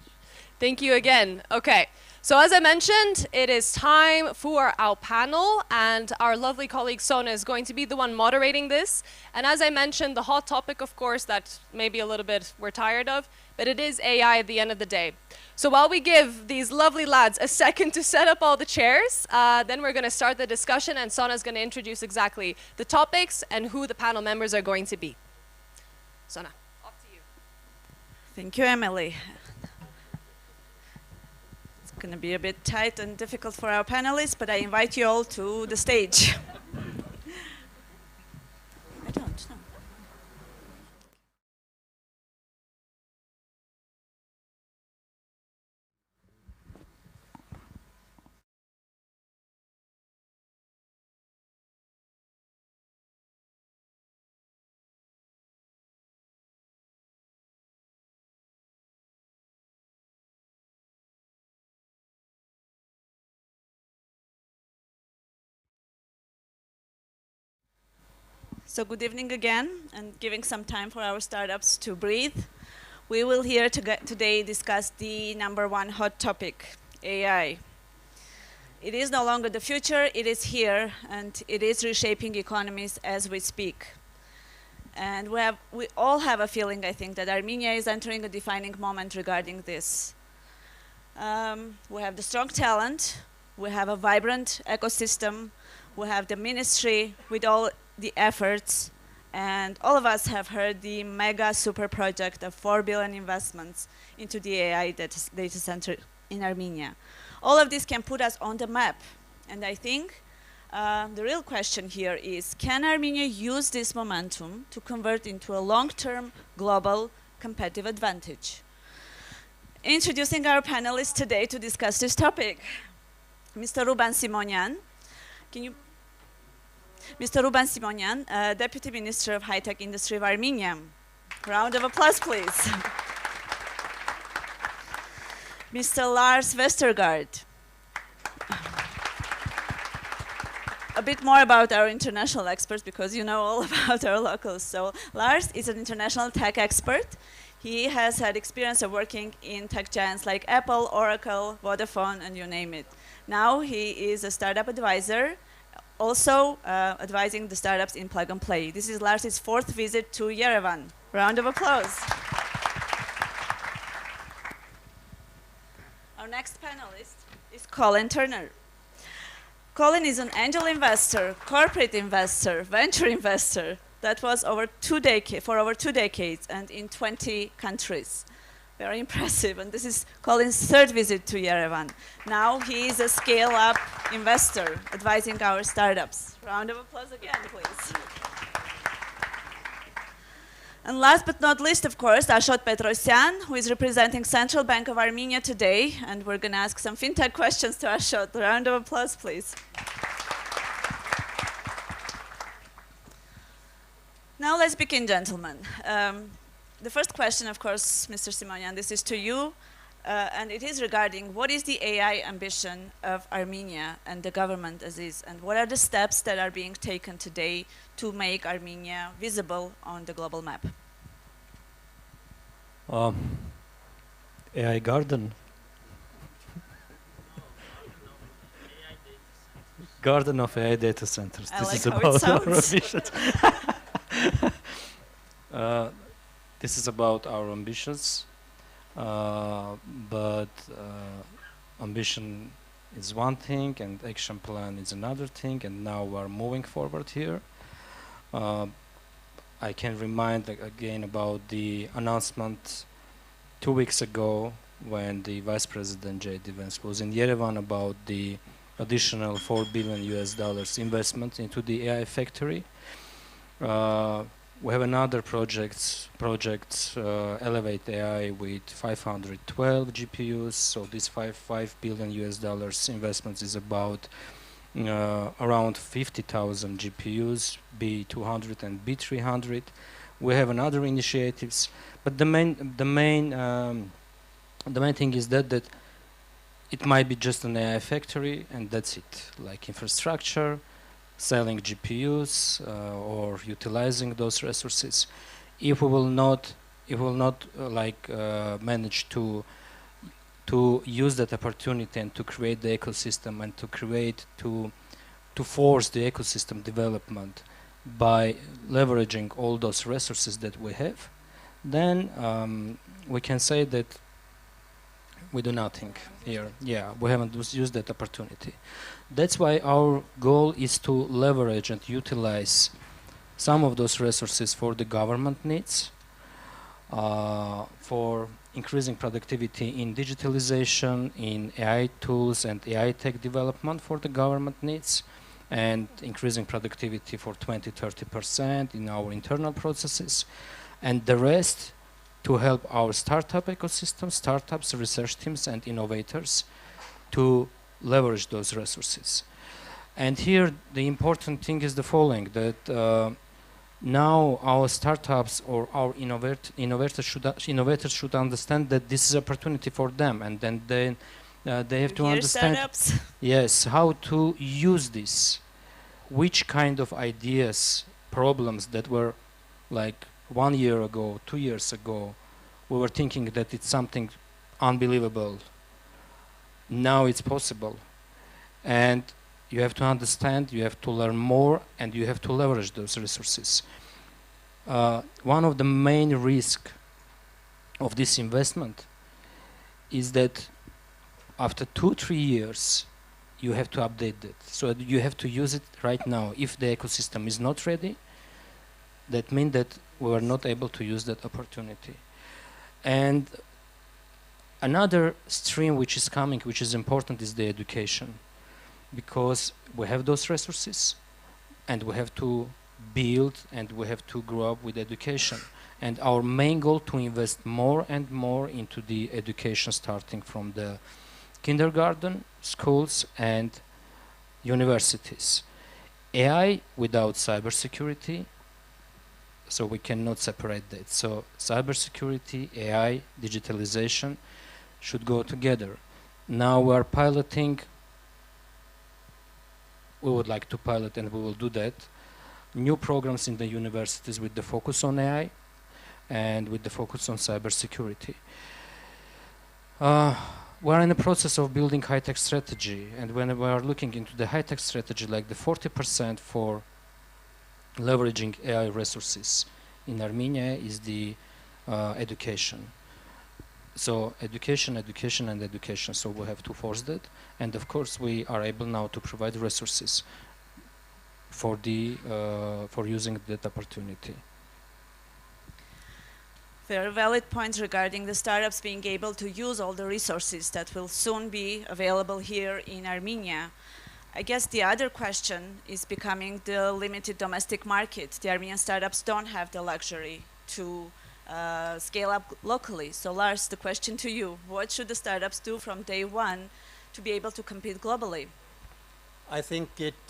Thank you again. Okay, so as I mentioned, it is time for our panel, and our lovely colleague Sona is going to be the one moderating this. And as I mentioned, the hot topic, of course, that maybe a little bit we're tired of, but it is AI at the end of the day. So while we give these lovely lads a second to set up all the chairs, then we're going to start the discussion, and Sona's going to introduce exactly the topics and who the panel members are going to be. Sona. Thank you, Emily. It's going to be a bit tight and difficult for our panelists, but I invite you all to the stage. I don't know. So good evening again, and giving some time for our startups to breathe. We will here today discuss the #1 hot topic, AI. It is no longer the future, it is here, and it is reshaping economies as we speak. And we all have a feeling, I think, that Armenia is entering a defining moment regarding this. We have the strong talent, we have a vibrant ecosystem, we have the ministry with all the efforts, and all of us have heard the mega super project of 4 billion investments into the AI data center in Armenia. All of this can put us on the map, and I think the real question here is, can Armenia use this momentum to convert into a long-term global competitive advantage? Introducing our panelists today to discuss this topic, Mr. Ruben Simonian. Mr. Ruben Simonian, Deputy Minister of High-Tech Industry of Armenia. Round of applause, please. Mr. Lars Vestergaard. A bit more about our international experts, because you know all about our locals. So Lars is an international tech expert. He has had experience of working in tech giants like Apple, Oracle, Vodafone, and you name it. Now he is a startup advisor, also advising the startups in Plug and Play. This is Lars' 4th visit to Yerevan. Round of applause. Our next panelist is Colin Turner. Colin is an angel investor, corporate investor, venture investor that was for over 2 decades and in 20 countries. Very impressive, and this is Colin's 3rd visit to Yerevan. Now he is a scale-up investor advising our startups. Round of applause again, please. And last but not least, of course, Ashot Petrosyan, who is representing Central Bank of Armenia today, and we're going to ask some fintech questions to Ashot. Round of applause, please. Now let's begin, gentlemen. the first question, of course, Mr. Simonian, this is to you, and it is regarding what is the AI ambition of Armenia and the government as is, and what are the steps that are being taken today to make Armenia visible on the global map? AI garden. Garden of AI data centers. I This like is how it about our sounds. ambitions. This is about our ambitions, but ambition is one thing and action plan is another thing, and now we're moving forward here. I can remind again about the announcement 2 weeks ago when the Vice President J.D. Vance was in Yerevan about the additional $4 billion investment into the AI factory. We have another project, Elevate AI with 512 GPUs. So this $5 billion investment is about around 50,000 GPUs, B200 and B300. We have another initiatives, but the main thing is that it might be just an AI factory and that's it, like infrastructure, selling GPUs or utilizing those resources. If we will not manage to use that opportunity and to create the ecosystem and to force the ecosystem development by leveraging all those resources that we have, then we can say that we do nothing here. Yeah, we haven't used that opportunity. That's why our goal is to leverage and utilize some of those resources for the government needs, for increasing productivity in digitalization, in AI tools and AI tech development for the government needs, and increasing productivity for 20-30% in our internal processes, and the rest to help our startup ecosystem, startups, research teams, and innovators to leverage those resources. And here the important thing is the following, that now our startups or our innovators should understand that this is an opportunity for them, and then they have to understand startups. Yes, how to use this, which kind of ideas, problems that were like 1 year ago, 2 years ago, we were thinking that it's something unbelievable. Now it's possible. And you have to understand, you have to learn more, and you have to leverage those resources. One of the main risks of this investment is that after 2-3 years, you have to update it. So you have to use it right now. If the ecosystem is not ready, that means that we are not able to use that opportunity. And another stream which is coming, which is important, is the education. Because we have those resources, and we have to build, and we have to grow up with education. And our main goal to invest more and more into the education, starting from the kindergarten, schools, and universities. AI without cybersecurity, so we cannot separate that. So cybersecurity, AI, digitalization should go together. Now we are piloting, we would like to pilot, and we will do that, new programs in the universities with the focus on AI and with the focus on cybersecurity. We're in the process of building high-tech strategy, and when we are looking into the high-tech strategy, like the 40% for leveraging AI resources in Armenia is the education. So education, education, and education. So we have to force that, and of course we are able now to provide resources for the for using that opportunity. Very valid points regarding the startups being able to use all the resources that will soon be available here in Armenia. I guess the other question is becoming the limited domestic market. The Armenian startups don't have the luxury to scale up locally. So Lars, the question to you, what should the startups do from day one to be able to compete globally? I think it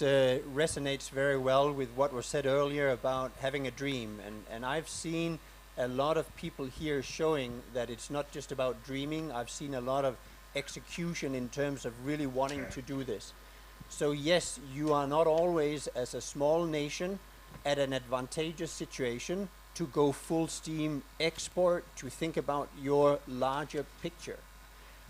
resonates very well with what was said earlier about having a dream. And I've seen a lot of people here showing that it's not just about dreaming. I've seen a lot of execution in terms of really wanting to do this. So yes, you are not always, as a small nation, at an advantageous situation to go full steam export, to think about your larger picture.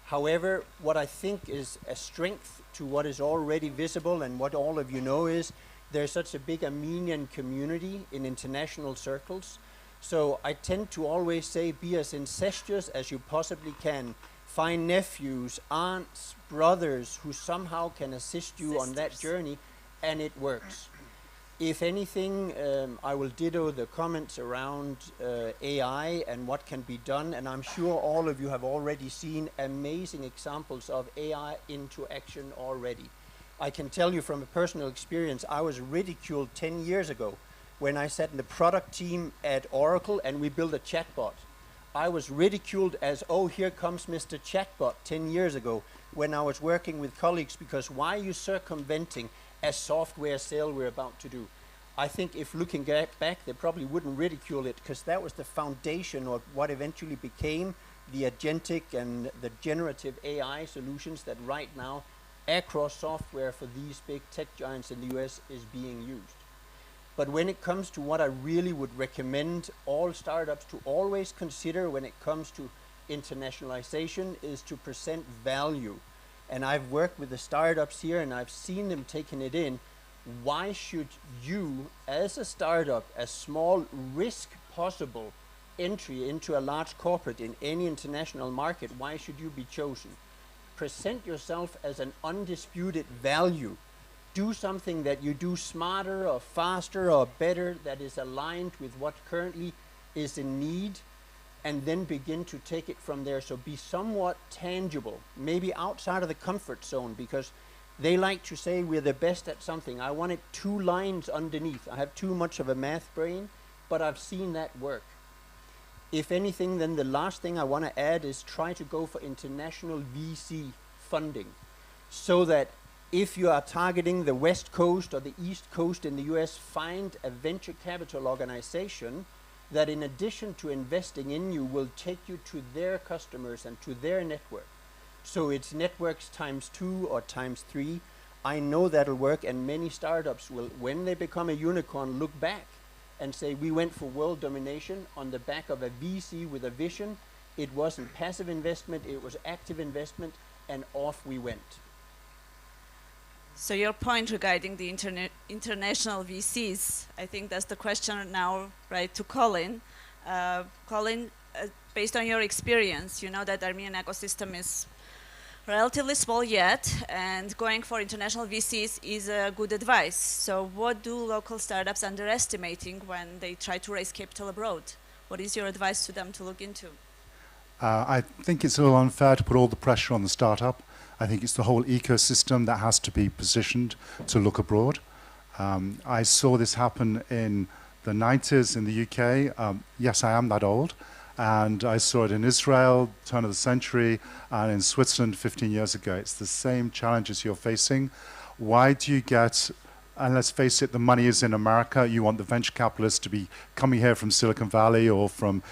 However, what I think is a strength to what is already visible and what all of you know is there's such a big Armenian community in international circles. So I tend to always say be as incestuous as you possibly can. Find nephews, aunts, brothers who somehow can assist you on that journey, and it works. If anything, I will ditto the comments around AI and what can be done, and I'm sure all of you have already seen amazing examples of AI into action already. I can tell you from a personal experience, I was ridiculed 10 years ago when I sat in the product team at Oracle and we built a chatbot. I was ridiculed as, oh, here comes Mr. Chatbot 10 years ago when I was working with colleagues, because why are you circumventing a software sale we're about to do? I think if looking back, they probably wouldn't ridicule it, because that was the foundation of what eventually became the agentic and the generative AI solutions that right now across software for these big tech giants in the US is being used. But when it comes to what I really would recommend all startups to always consider when it comes to internationalization is to present value. And I've worked with the startups here and I've seen them taking it in. Why should you, as a startup, a small risk possible entry into a large corporate in any international market, why should you be chosen? Present yourself as an undisputed value. Do something that you do smarter or faster or better that is aligned with what currently is in need, and then begin to take it from there. So be somewhat tangible, maybe outside of the comfort zone, because they like to say we're the best at something. I want it 2 lines underneath. I have too much of a math brain, but I've seen that work. If anything, then the last thing I want to add is try to go for international VC funding, so that if you are targeting the West Coast or the East Coast in the US, find a venture capital organization that in addition to investing in you will take you to their customers and to their network. So it's networks ×2 or ×3. I know that'll work, and many startups will, when they become a unicorn, look back and say we went for world domination on the back of a VC with a vision. It wasn't passive investment, it was active investment, and off we went. So your point regarding the international VCs, I think that's the question now, right, to Colin. Colin, based on your experience, you know that the Armenian ecosystem is relatively small yet, and going for international VCs is a good advice. So what do local startups underestimating when they try to raise capital abroad? What is your advice to them to look into? I think it's a little unfair to put all the pressure on the startup. I think it's the whole ecosystem that has to be positioned to look abroad. I saw this happen in the 90s in the UK. Yes, I am that old. And I saw it in Israel, turn of the century, and in Switzerland 15 years ago. It's the same challenges you're facing. Why do you get, and let's face it, the money is in America. You want the venture capitalists to be coming here from Silicon Valley or from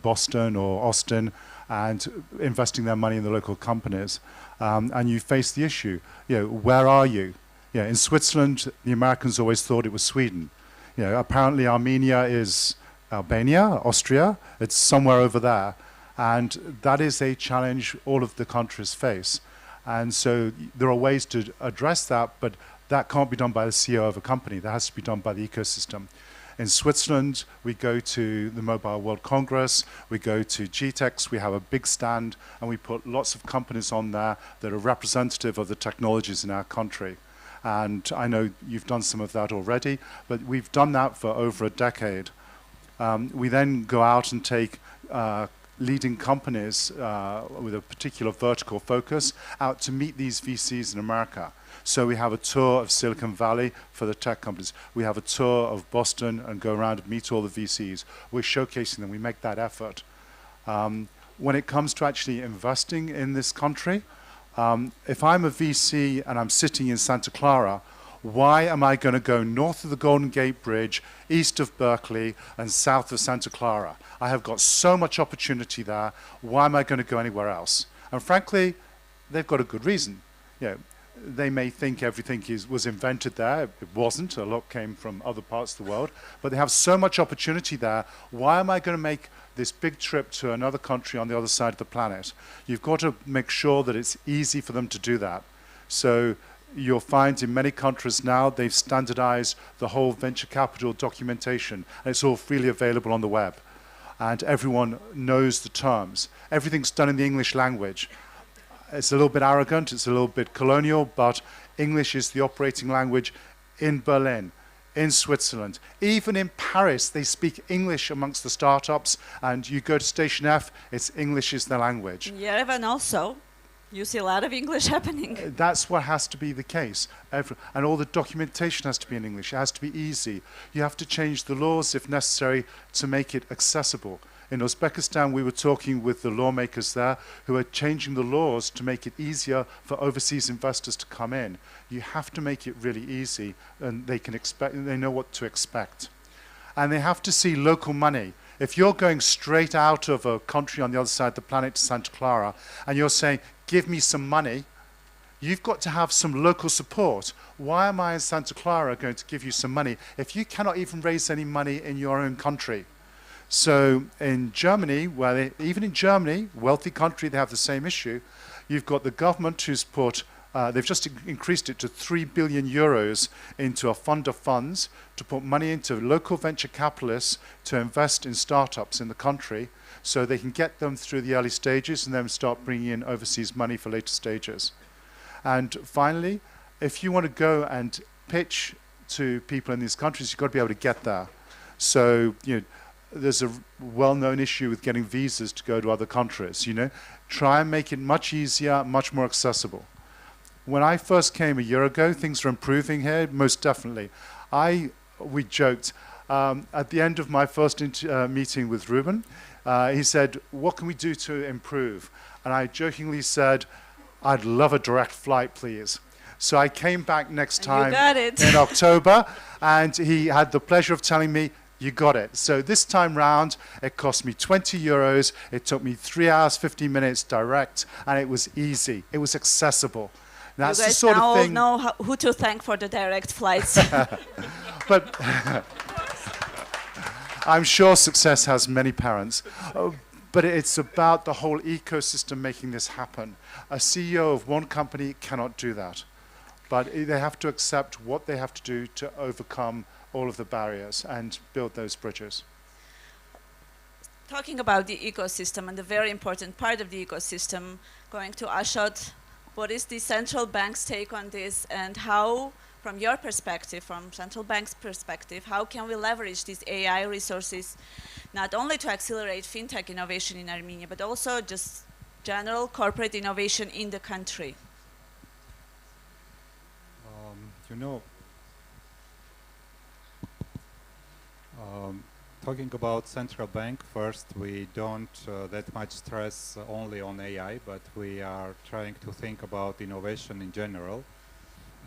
Boston or Austin and investing their money in the local companies. And you face the issue, where are you? In Switzerland, the Americans always thought it was Sweden. Apparently Armenia is Albania, Austria, it's somewhere over there. And that is a challenge all of the countries face. And so there are ways to address that, but that can't be done by the CEO of a company. That has to be done by the ecosystem. In Switzerland, we go to the Mobile World Congress, we go to GTEx, we have a big stand, and we put lots of companies on there that are representative of the technologies in our country. And I know you've done some of that already, but we've done that for over a decade. We then go out and take leading companies with a particular vertical focus out to meet these VCs in America. So we have a tour of Silicon Valley for the tech companies. We have a tour of Boston and go around and meet all the VCs. We're showcasing them. We make that effort. When it comes to actually investing in this country, if I'm a VC and I'm sitting in Santa Clara, Why am I going to go north of the Golden Gate Bridge, east of Berkeley, and south of Santa Clara? I have got so much opportunity there. Why am I going to go anywhere else? And frankly, they've got a good reason. You know, they may think everything was invented there. It wasn't. A lot came from other parts of the world. But they have so much opportunity there. Why am I going to make this big trip to another country on the other side of the planet? You've got to make sure that it's easy for them to do that. So you'll find in many countries now they've standardized the whole venture capital documentation, and it's all freely available on the web. And everyone knows the terms. Everything's done in the English language. It's a little bit arrogant, it's a little bit colonial, but English is the operating language in Berlin, in Switzerland. Even in Paris, they speak English amongst the startups, and you go to Station F, it's English is their language. In Yerevan also, you see a lot of English happening. That's what has to be the case. And all the documentation has to be in English. It has to be easy. You have to change the laws, if necessary, to make it accessible. In Uzbekistan, we were talking with the lawmakers there who are changing the laws to make it easier for overseas investors to come in. You have to make it really easy, and they know what to expect. And they have to see local money. If you're going straight out of a country on the other side of the planet to Santa Clara, and you're saying, give me some money, you've got to have some local support. Why am I in Santa Clara going to give you some money if you cannot even raise any money in your own country? So in Germany, even in Germany, wealthy country, they have the same issue. You've got the government who's put, they've just increased it to 3 billion euros into a fund of funds to put money into local venture capitalists to invest in startups in the country so they can get them through the early stages and then start bringing in overseas money for later stages. And finally, if you want to go and pitch to people in these countries, you've got to be able to get there. So, you know, there's a well-known issue with getting visas to go to other countries, you know. Try and make it much easier, much more accessible. When I first came a year ago, things were improving here, most definitely. We joked, at the end of my first meeting with Ruben, he said, what can we do to improve? And I jokingly said, I'd love a direct flight, please. So I came back next time in October, and he had the pleasure of telling me, you got it. So this time round, it cost me 20 euros. It took me 3 hours, 15 minutes direct, and it was easy. It was accessible. That's you guys the sort now of thing. know who to thank for the direct flights. But I'm sure success has many parents. But it's about the whole ecosystem making this happen. A CEO of one company cannot do that. But they have to accept what they have to do to overcome all of the barriers and build those bridges. Talking about the ecosystem and the very important part of the ecosystem, going to Ashot, what is the central bank's take on this, and how, from your perspective, from central bank's perspective, how can we leverage these AI resources not only to accelerate fintech innovation in Armenia, but also just general corporate innovation in the country? You know, talking about central bank, first, we don't that much stress only on AI, but we are trying to think about innovation in general.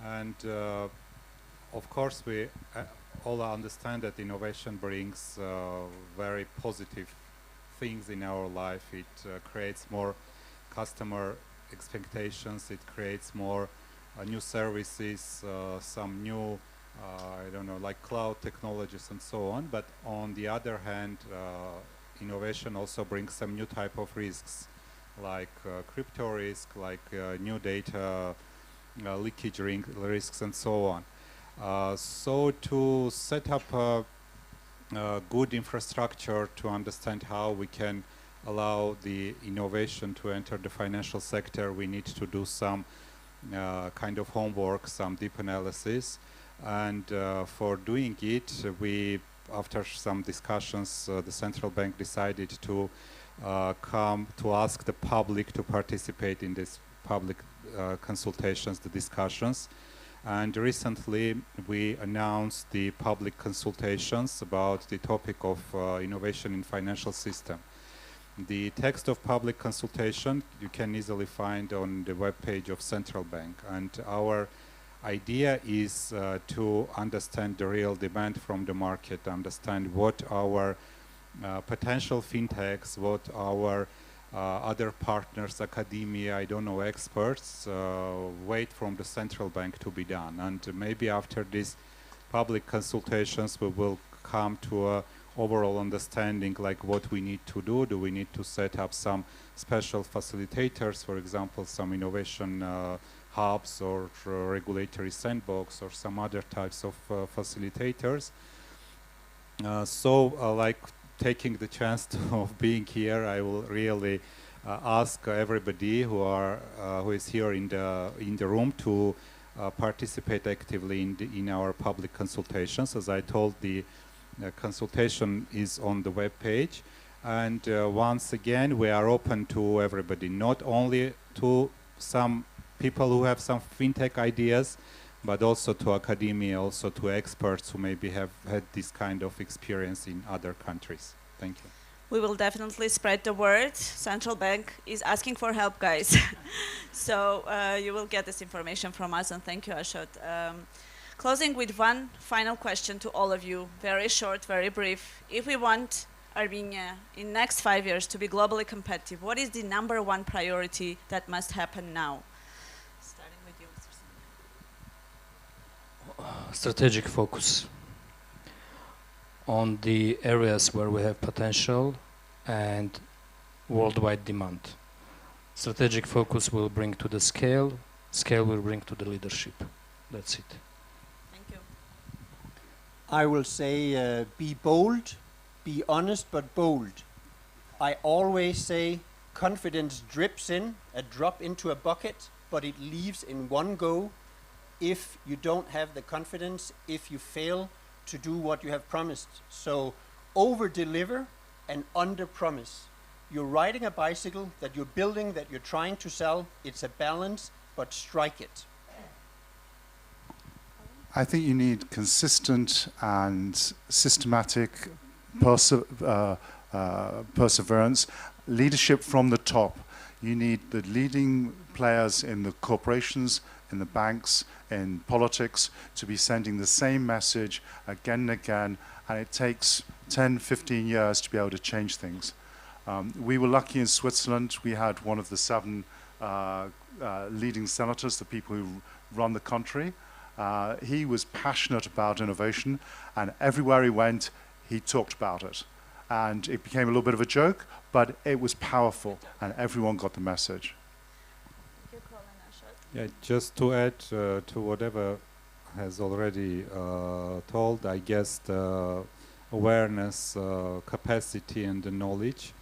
And of course, we all understand that innovation brings very positive things in our life. It creates more customer expectations, it creates more new services, some new I don't know, like cloud technologies and so on. But on the other hand, innovation also brings some new type of risks, like crypto risk, like new data leakage risks and so on. So to set up a good infrastructure to understand how we can allow the innovation to enter the financial sector, we need to do some kind of homework, some deep analysis. And for doing it, we, after some discussions, the central bank decided to come to ask the public to participate in this public consultations, the discussions. And recently, we announced the public consultations about the topic of innovation in financial system. The text of public consultation you can easily find on the webpage of central bank. And our idea is to understand the real demand from the market, understand what our potential fintechs, what our other partners, academia, I don't know, experts, wait from the central bank to be done. And maybe after these public consultations, we will come to a overall understanding like what we need to do. Do we need to set up some special facilitators, for example, some innovation hubs or regulatory sandbox or some other types of facilitators? Like taking the chance of being here, I will really ask everybody who is here in the room to participate actively in our public consultations. As I told, the consultation is on the web page, and once again we are open to everybody, not only to some people who have some fintech ideas, but also to academia, also to experts who maybe have had this kind of experience in other countries. Thank you. We will definitely spread the word. Central Bank is asking for help, guys. So you will get this information from us, and thank you, Ashot. Closing with one final question to all of you, very short, very brief. If we want Armenia in next 5 years to be globally competitive, what is the #1 priority that must happen now? Starting with you, Mr. Sanders. Strategic focus on the areas where we have potential and worldwide demand. Strategic focus will bring to the scale, scale will bring to the leadership. That's it. Thank you. I will say be bold, be honest but bold. I always say confidence drips in, a drop into a bucket, but it leaves in one go if you don't have the confidence, if you fail to do what you have promised. So over-deliver and under-promise. You're riding a bicycle that you're building, that you're trying to sell. It's a balance, but strike it. I think you need consistent and systematic perseverance, leadership from the top. You need the leading players in the corporations, in the banks, in politics to be sending the same message again and again, and it takes 10, 15 years to be able to change things. We were lucky in Switzerland. We had one of the 7 leading senators, the people who run the country. He was passionate about innovation, and everywhere he went, he talked about it. And it became a little bit of a joke, but it was powerful, and everyone got the message. Yeah, just to add to whatever has already told, I guess the awareness, capacity, and the knowledge,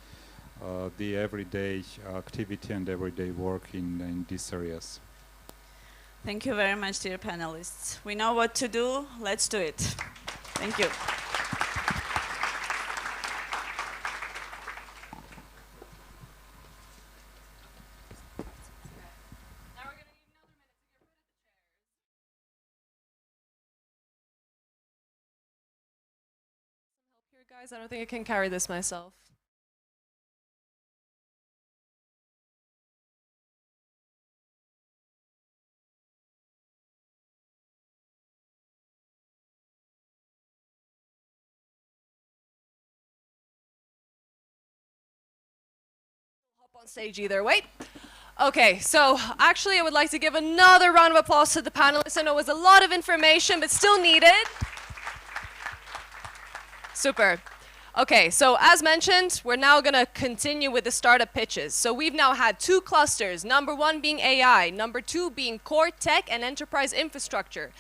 the everyday activity and everyday work in these areas. Thank you very much, dear panelists. We know what to do. Let's do it. Thank you. Guys, I don't think I can carry this myself. Hop on stage either. Wait. Okay, so actually I would like to give another round of applause to the panelists. I know it was a lot of information, but still needed. Super. Okay, so as mentioned, we're now going to continue with the startup pitches. So we've now had 2 clusters, #1 being AI, #2 being core tech and enterprise infrastructure.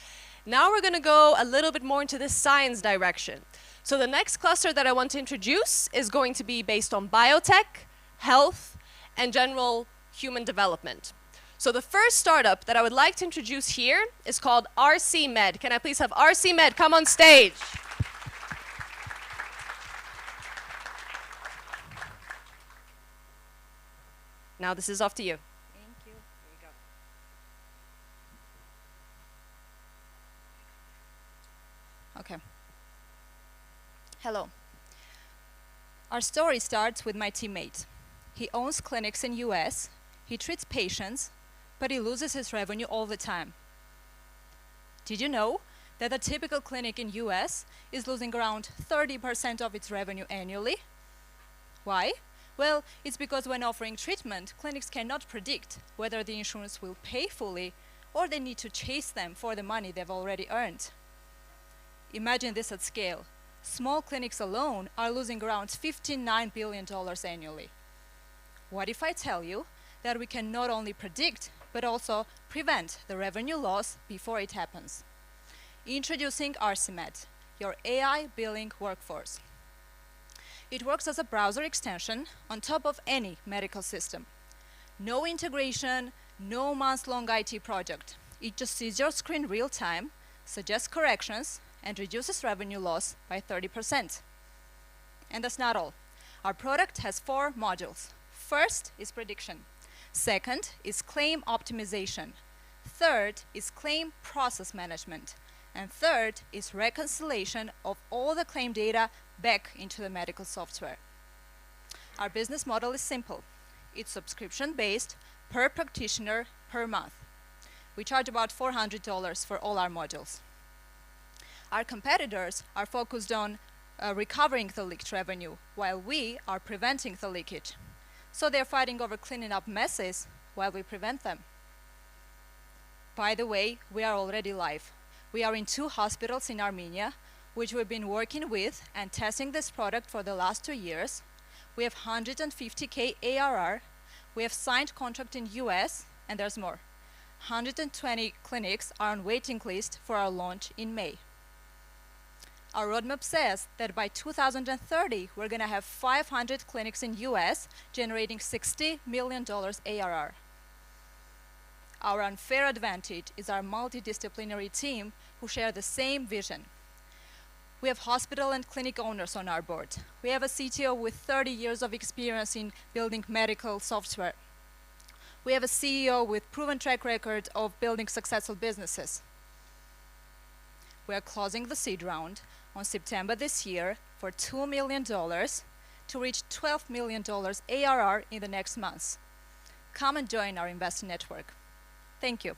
Now we're going to go a little bit more into the science direction. So the next cluster that I want to introduce is going to be based on biotech, health, and general human development. So the first startup that I would like to introduce here is called RC Med. Can I please have RC Med come on stage? Now this is off to you. Thank you. Here you go. Okay. Hello. Our story starts with my teammate. He owns clinics in US, he treats patients, but he loses his revenue all the time. Did you know that a typical clinic in US is losing around 30% of its revenue annually? Why? Well, it's because when offering treatment, clinics cannot predict whether the insurance will pay fully or they need to chase them for the money they've already earned. Imagine this at scale. Small clinics alone are losing around $59 billion annually. What if I tell you that we can not only predict, but also prevent the revenue loss before it happens? Introducing RCMed, your AI billing workforce. It works as a browser extension on top of any medical system. No integration, no months-long IT project. It just sees your screen real time, suggests corrections, and reduces revenue loss by 30%. And that's not all. Our product has 4 modules. First is prediction. Second is claim optimization. Third is claim process management. And third is reconciliation of all the claim data back into the medical software. Our business model is simple. It's subscription-based, per practitioner, per month. We charge about $400 for all our modules. Our competitors are focused on recovering the leaked revenue, while we are preventing the leakage. So they're fighting over cleaning up messes while we prevent them. By the way, we are already live. We are in 2 hospitals in Armenia, which we've been working with and testing this product for the last 2 years. We have 150K ARR. We have signed contract in US, and there's more. 120 clinics are on waiting list for our launch in May. Our roadmap says that by 2030, we're going to have 500 clinics in US generating $60 million ARR. Our unfair advantage is our multidisciplinary team who share the same vision. We have hospital and clinic owners on our board. We have a CTO with 30 years of experience in building medical software. We have a CEO with proven track record of building successful businesses. We are closing the seed round on September this year for $2 million to reach $12 million ARR in the next months. Come and join our investor network. Thank you.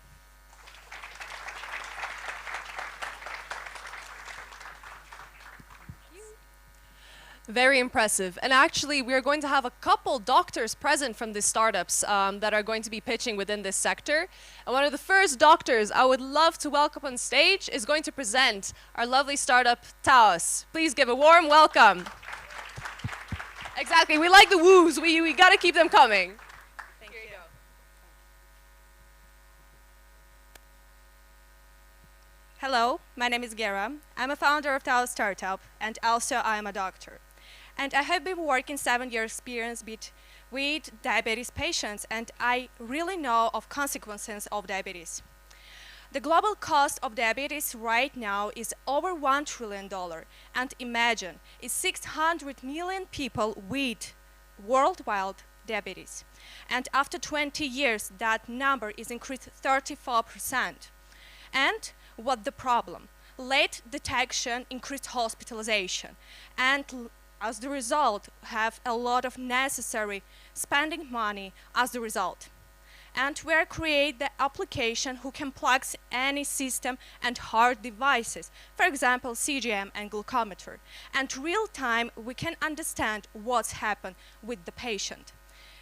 Very impressive. And actually, we're going to have a couple doctors present from these startups that are going to be pitching within this sector. And one of the first doctors I would love to welcome on stage is going to present our lovely startup, Taos. Please give a warm welcome. Exactly. We like the woos. We got to keep them coming. Thank you. Hello, my name is Gera. I'm a founder of Taos Startup, and also I am a doctor. And I have been working 7-year experience with diabetes patients, and I really know of consequences of diabetes. The global cost of diabetes right now is over $1 trillion, and imagine, it's 600 million people with worldwide diabetes. And after 20 years, that number is increased 34%. And what the problem? Late detection increased hospitalization, and as the result, have a lot of necessary spending money as the result. And we create the application who can plug any system and hard devices, for example, CGM and glucometer. And real time, we can understand what's happened with the patient.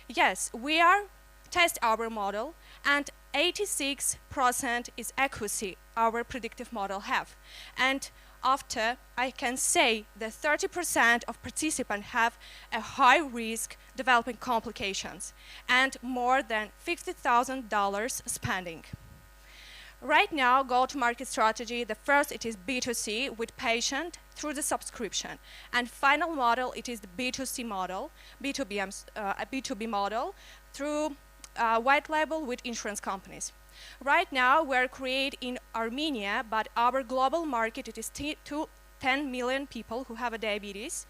Yes, we are test our model, and 86% is accuracy our predictive model have. And after, I can say that 30% of participants have a high risk developing complications and more than $50,000 spending. Right now, go-to-market strategy, the first, it is B2C with patient through the subscription. And final model, it is the B2C model, B2B model through white label with insurance companies. Right now, we're created in Armenia, but our global market, it is 10 million people who have a diabetes.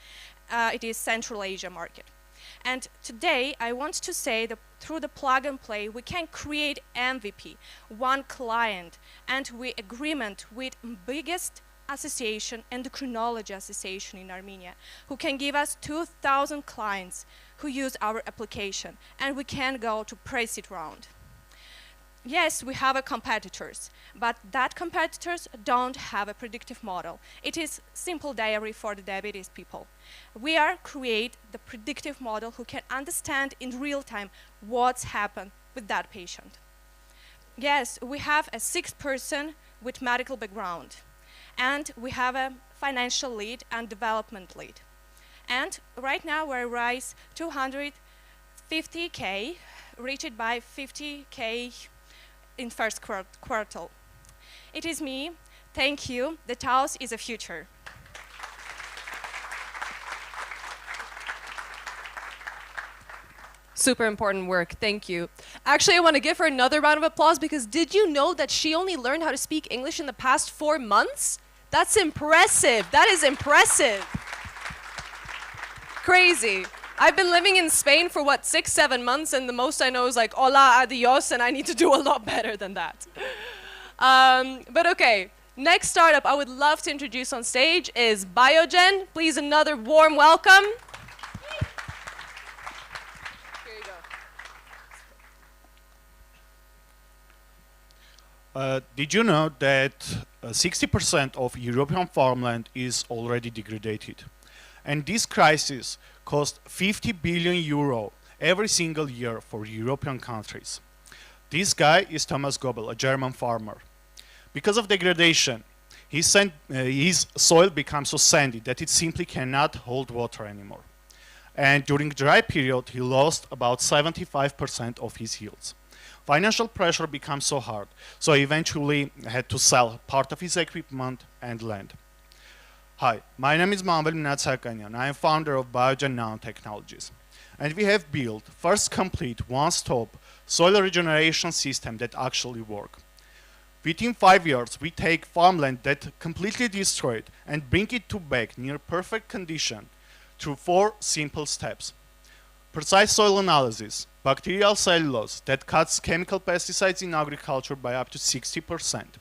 It is Central Asia market. And today, I want to say that through the plug and play, we can create MVP, one client, and we agreement with biggest association, endocrinology association in Armenia, who can give us 2,000 clients who use our application, and we can go to pre-seed round. yes, we have a competitors, but that competitors don't have a predictive model. It is simple diary for the diabetes people. We are create the predictive model who can understand in real time what's happened with that patient. Yes, we have a 6th person with medical background, and we have a financial lead and development lead. And right now we raise 250K, reached by 50K in first quarter. It is me. Thank you. The Taos is a future. Super important work. Thank you. Actually, I want to give her another round of applause because did you know that she only learned how to speak English in the past 4 months? That's impressive. That is impressive. Crazy. I've been living in Spain for what, 6, 7 months, and the most I know is like hola, adios, and I need to do a lot better than that. But okay, next startup I would love to introduce on stage is Biogen. Please, another warm welcome. Did you know that 60% of European farmland is already degraded? And this crisis cost 50 billion euro every single year for European countries. This guy is Thomas Goebel, a German farmer. Because of degradation, his soil becomes so sandy that it simply cannot hold water anymore. And during dry period, he lost about 75% of his yields. Financial pressure becomes so hard, so he eventually had to sell part of his equipment and land. Hi, my name is Manuel Minatsakanian. I am founder of Biogen Nanotechnologies. And we have built first complete one-stop soil regeneration system that actually works. Within 5 years, we take farmland that completely destroyed and bring it to back near perfect condition through 4 simple steps. Precise soil analysis, bacterial cellulose that cuts chemical pesticides in agriculture by up to 60%,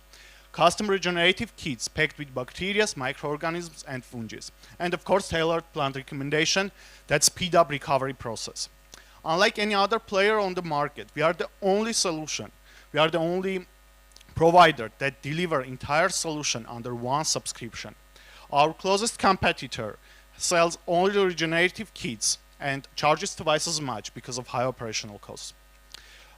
custom regenerative kits packed with bacteria, microorganisms, and fungi, and of course tailored plant recommendation that speed up recovery process. Unlike any other player on the market, we are the only solution. We are the only provider that deliver entire solution under one subscription. Our closest competitor sells only the regenerative kits and charges twice as much because of high operational costs.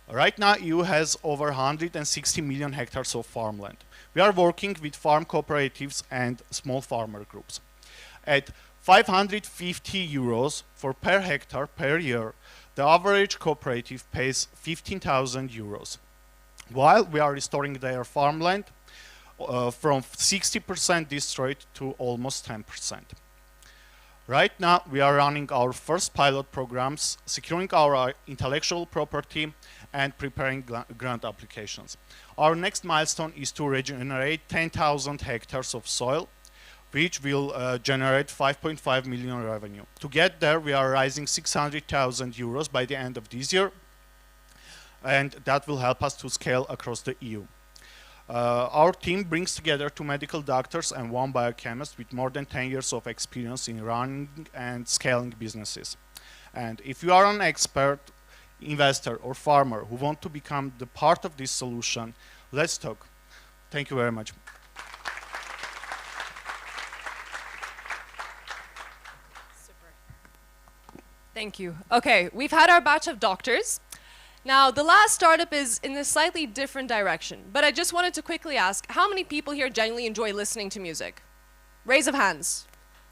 Right now, EU has over 160 million hectares of farmland. We are working with farm cooperatives and small farmer groups. At 550 euros for per hectare per year, the average cooperative pays 15,000 euros, while we are restoring their farmland from 60% destroyed to almost 10%. Right now, we are running our first pilot programs, securing our intellectual property, and preparing grant applications. Our next milestone is to regenerate 10,000 hectares of soil, which will generate 5.5 million revenue. To get there, we are raising 600,000 euros by the end of this year, and that will help us to scale across the EU. Our team brings together 2 medical doctors and 1 biochemist with more than 10 years of experience in running and scaling businesses. And if you are an expert, investor, or farmer who want to become the part of this solution, let's talk. Thank you very much. Thank you. Okay, we've had our batch of doctors. Now, the last startup is in a slightly different direction, but I just wanted to quickly ask, how many people here genuinely enjoy listening to music? Raise of hands.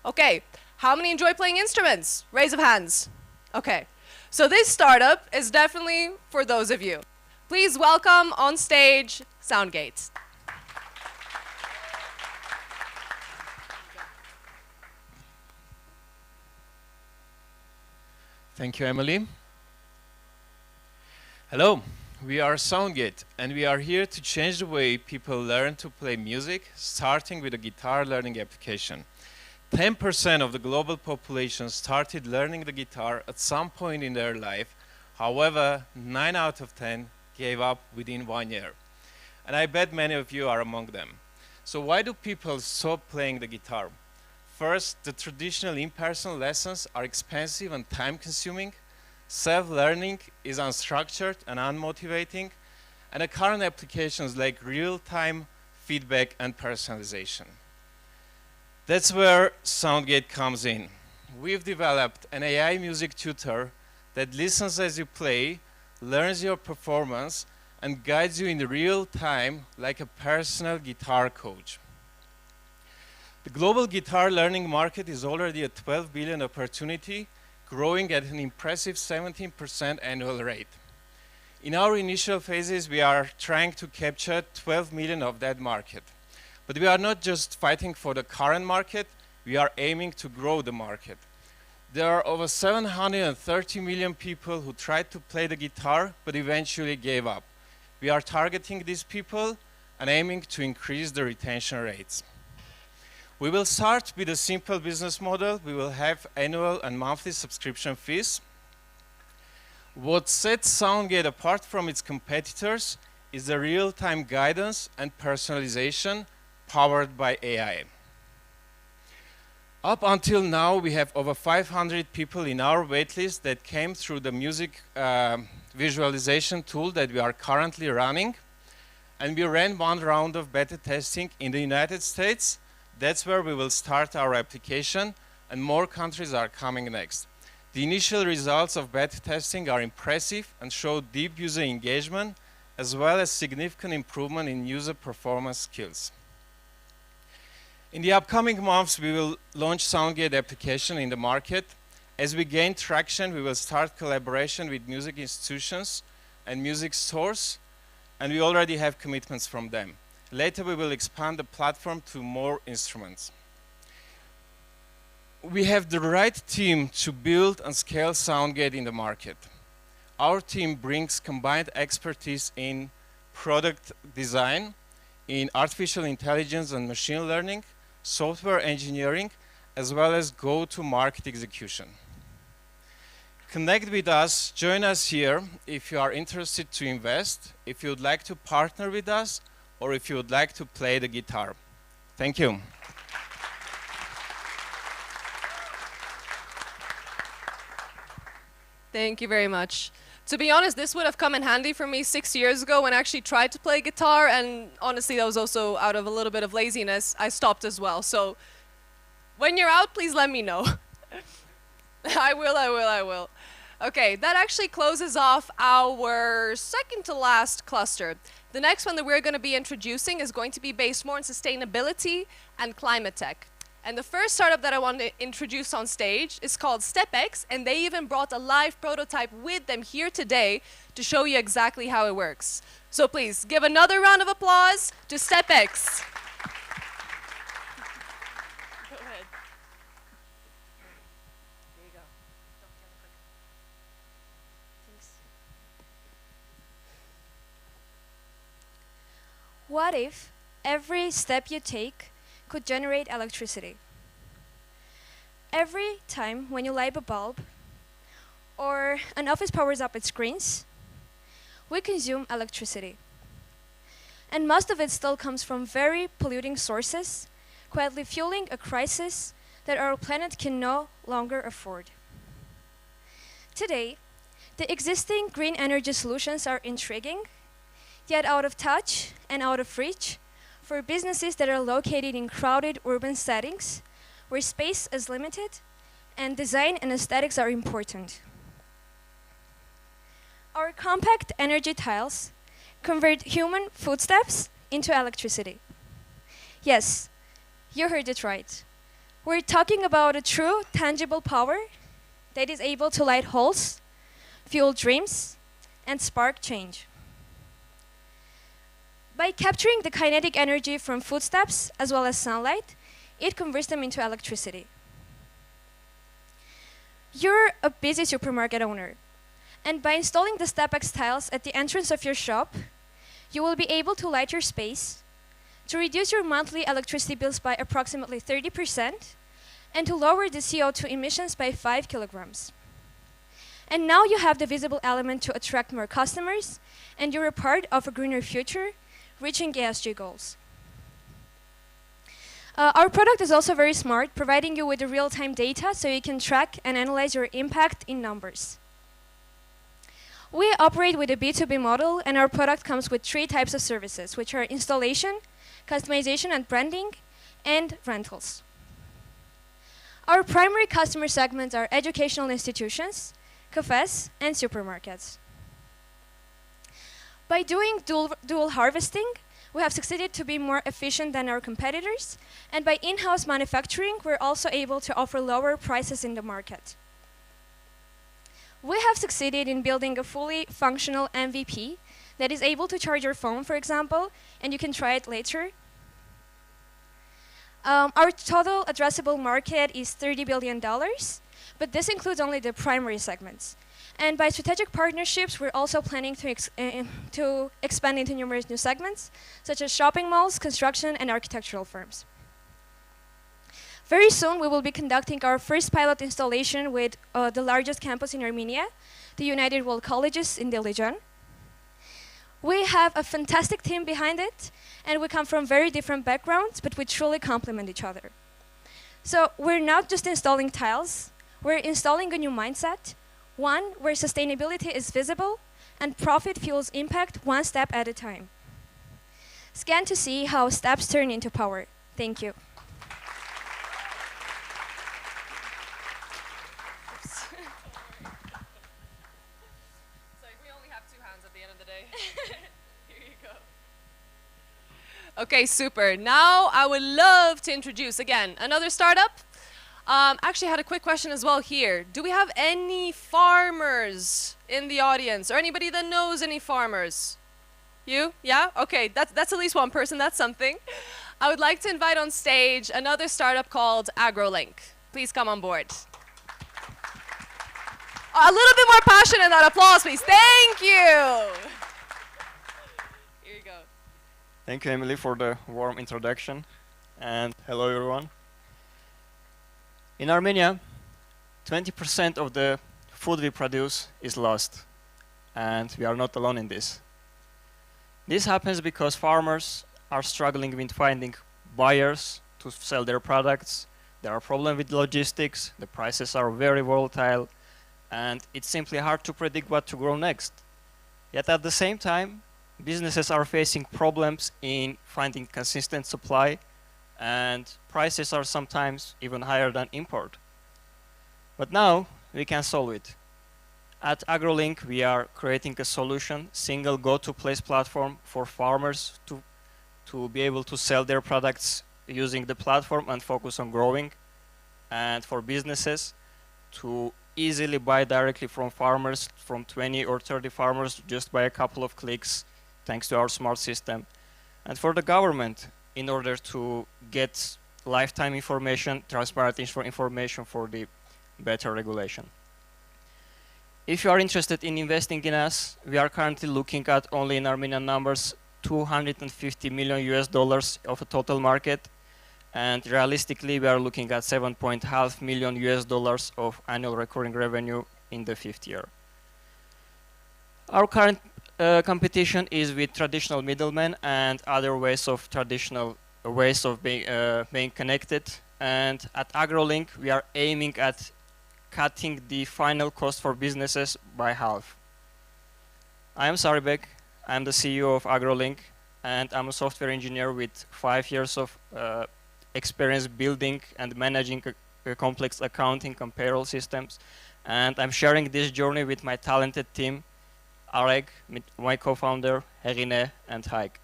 Okay, how many enjoy playing instruments? Raise of hands. Okay, so this startup is definitely for those of you. Please welcome on stage Soundgate. Thank you, Emily. Hello, we are Soundgate, and we are here to change the way people learn to play music, starting with a guitar learning application. 10% of the global population started learning the guitar at some point in their life. However, 9 out of 10 gave up within 1 year. And I bet many of you are among them. So why do people stop playing the guitar? First, the traditional in-person lessons are expensive and time-consuming. Self-learning is unstructured and unmotivating, and the current applications like real-time feedback and personalization. That's where SoundGate comes in. We've developed an AI music tutor that listens as you play, learns your performance, and guides you in real time like a personal guitar coach. The global guitar learning market is already a 12 billion opportunity, growing at an impressive 17% annual rate. In our initial phases, we are trying to capture 12 million of that market. But we are not just fighting for the current market, we are aiming to grow the market. There are over 730 million people who tried to play the guitar but eventually gave up. We are targeting these people and aiming to increase the retention rates. We will start with a simple business model. We will have annual and monthly subscription fees. What sets SoundGate apart from its competitors is the real-time guidance and personalization powered by AI. Up until now, we have over 500 people in our waitlist that came through the music visualization tool that we are currently running. And we ran one round of beta testing in the United States. That's where we will start our application, and more countries are coming next. The initial results of beta testing are impressive and show deep user engagement, as well as significant improvement in user performance skills. In the upcoming months, we will launch SoundGate application in the market. As we gain traction, we will start collaboration with music institutions and music stores, and we already have commitments from them. Later, we will expand the platform to more instruments. We have the right team to build and scale SoundGate in the market. Our team brings combined expertise in product design, in artificial intelligence and machine learning, software engineering, as well as go-to-market execution. Connect with us, join us here if you are interested to invest, if you would like to partner with us, or if you would like to play the guitar. Thank you. Thank you very much. To be honest, this would have come in handy for me 6 years ago when I actually tried to play guitar, and honestly, that was also out of a little bit of laziness. I stopped as well. So when you're out, please let me know. I will. Okay, that actually closes off our second to last cluster. The next one that we're going to be introducing is going to be based more on sustainability and climate tech. And the first startup that I want to introduce on stage is called StepX, and they even brought a live prototype with them here today to show you exactly how it works. So please, give another round of applause to StepX. Go ahead. Here you go. Thanks. What if every step you take could generate electricity? Every time when you light a bulb or an office powers up its screens, we consume electricity. And most of it still comes from very polluting sources, quietly fueling a crisis that our planet can no longer afford. Today, the existing green energy solutions are intriguing, yet out of touch and out of reach for businesses that are located in crowded urban settings where space is limited and design and aesthetics are important. Our compact energy tiles convert human footsteps into electricity. Yes, you heard it right. We're talking about a true, tangible power that is able to light holes, fuel dreams, and spark change. By capturing the kinetic energy from footsteps as well as sunlight, it converts them into electricity. You're a busy supermarket owner, and by installing the StepX tiles at the entrance of your shop, you will be able to light your space, to reduce your monthly electricity bills by approximately 30%, and to lower the CO2 emissions by 5 kilograms. And now you have the visible element to attract more customers, and you're a part of a greener future, reaching ESG goals. Our product is also very smart, providing you with the real-time data so you can track and analyze your impact in numbers. We operate with a B2B model, and our product comes with 3 types of services, which are installation, customization and branding, and rentals. Our primary customer segments are educational institutions, cafes, and supermarkets. By doing dual harvesting, we have succeeded to be more efficient than our competitors, and by in-house manufacturing, we're also able to offer lower prices in the market. We have succeeded in building a fully functional MVP that is able to charge your phone, for example, and you can try it later. Our total addressable market is $30 billion, but this includes only the primary segments. And by strategic partnerships, we're also planning to expand into numerous new segments, such as shopping malls, construction, and architectural firms. Very soon, we will be conducting our first pilot installation with the largest campus in Armenia, the United World Colleges in Dilijan. We have a fantastic team behind it, and we come from very different backgrounds, but we truly complement each other. So we're not just installing tiles, we're installing a new mindset, one where sustainability is visible and profit fuels impact one step at a time. Scan to see how steps turn into power. Thank you. Okay, super. Now I would love to introduce, again, another startup. Actually, I had a quick question as well here. Do we have any farmers in the audience, or anybody that knows any farmers? You? Yeah? Okay, that's at least one person. That's something. I would like to invite on stage another startup called AgroLink. Please come on board. A little bit more passion in that applause, please. Thank you. Here you go. Thank you, Emily, for the warm introduction. And hello, everyone. In Armenia, 20% of the food we produce is lost. And we are not alone in this. This happens because farmers are struggling with finding buyers to sell their products. There are problems with logistics. The prices are very volatile. And it's simply hard to predict what to grow next. Yet at the same time, businesses are facing problems in finding consistent supply, and prices are sometimes even higher than import. But now we can solve it. At AgroLink, we are creating a solution, single go-to-place platform for farmers to be able to sell their products using the platform and focus on growing, and for businesses to easily buy directly from farmers, from 20 or 30 farmers, just by a couple of clicks, thanks to our smart system. And for the government, in order to get lifetime information, transparent information for the better regulation. If you are interested in investing in us, we are currently looking at, only in Armenian numbers, $250 million of a total market. And realistically, we are looking at $7.5 million of annual recurring revenue in the 5th year. Our current competition is with traditional middlemen and other ways of being connected. And at AgroLink, we are aiming at cutting the final cost for businesses by half. I am Saribek. I am the CEO of AgroLink, and I'm a software engineer with 5 years of experience building and managing a complex accounting and payroll systems. And I'm sharing this journey with my talented team, Areg, my co-founder, Herine, and Haik.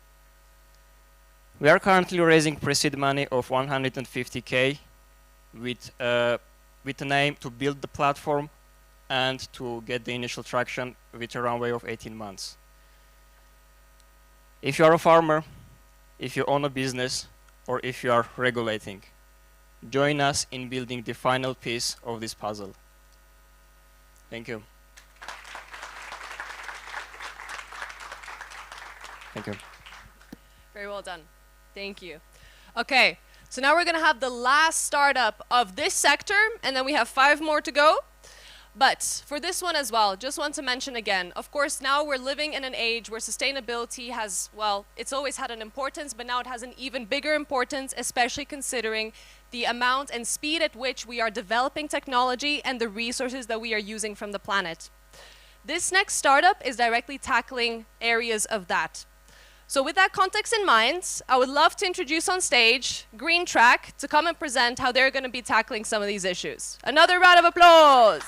We are currently raising pre-seed money of 150K with an aim to build the platform and to get the initial traction with a runway of 18 months. If you are a farmer, if you own a business, or if you are regulating, join us in building the final piece of this puzzle. Thank you. Thank you. Very well done. Thank you. Okay, so now we're going to have the last startup of this sector, and then we have 5 more to go. But for this one as well, just want to mention again, of course, now we're living in an age where sustainability has, well, it's always had an importance, but now it has an even bigger importance, especially considering the amount and speed at which we are developing technology and the resources that we are using from the planet. This next startup is directly tackling areas of that. So with that context in mind, I would love to introduce on stage Green Track to come and present how they're going to be tackling some of these issues. Another round of applause.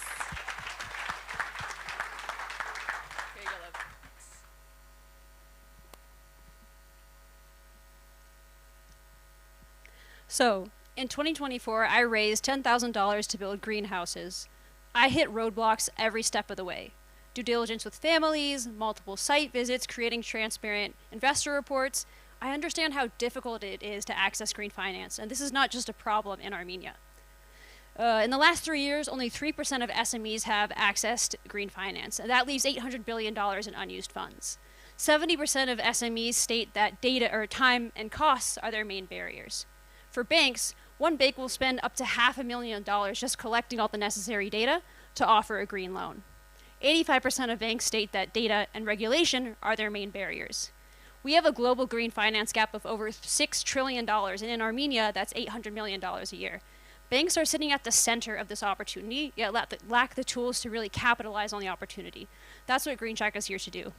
So, in 2024, I raised $10,000 to build greenhouses. I hit roadblocks every step of the way. Due diligence with families, multiple site visits, creating transparent investor reports. I understand how difficult it is to access green finance, and this is not just a problem in Armenia. In the last 3 years, only 3% of SMEs have accessed green finance, and that leaves $800 billion in unused funds. 70% of SMEs state that data or time and costs are their main barriers. For banks, one bank will spend up to $500,000 just collecting all the necessary data to offer a green loan. 85% of banks state that data and regulation are their main barriers. We have a global green finance gap of over $6 trillion, and in Armenia, that's $800 million a year. Banks are sitting at the center of this opportunity, yet lack the tools to really capitalize on the opportunity. That's what Green Track is here to do.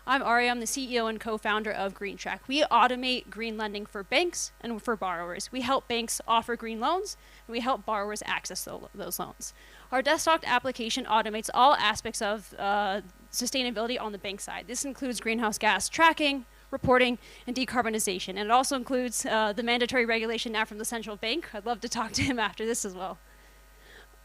I'm Ari, I'm the CEO and co-founder of Green Track. We automate green lending for banks and for borrowers. We help banks offer green loans, and we help borrowers access those loans. Our desktop application automates all aspects of sustainability on the bank side. This includes greenhouse gas tracking, reporting, and decarbonization. And it also includes the mandatory regulation now from the central bank. I'd love to talk to him after this as well.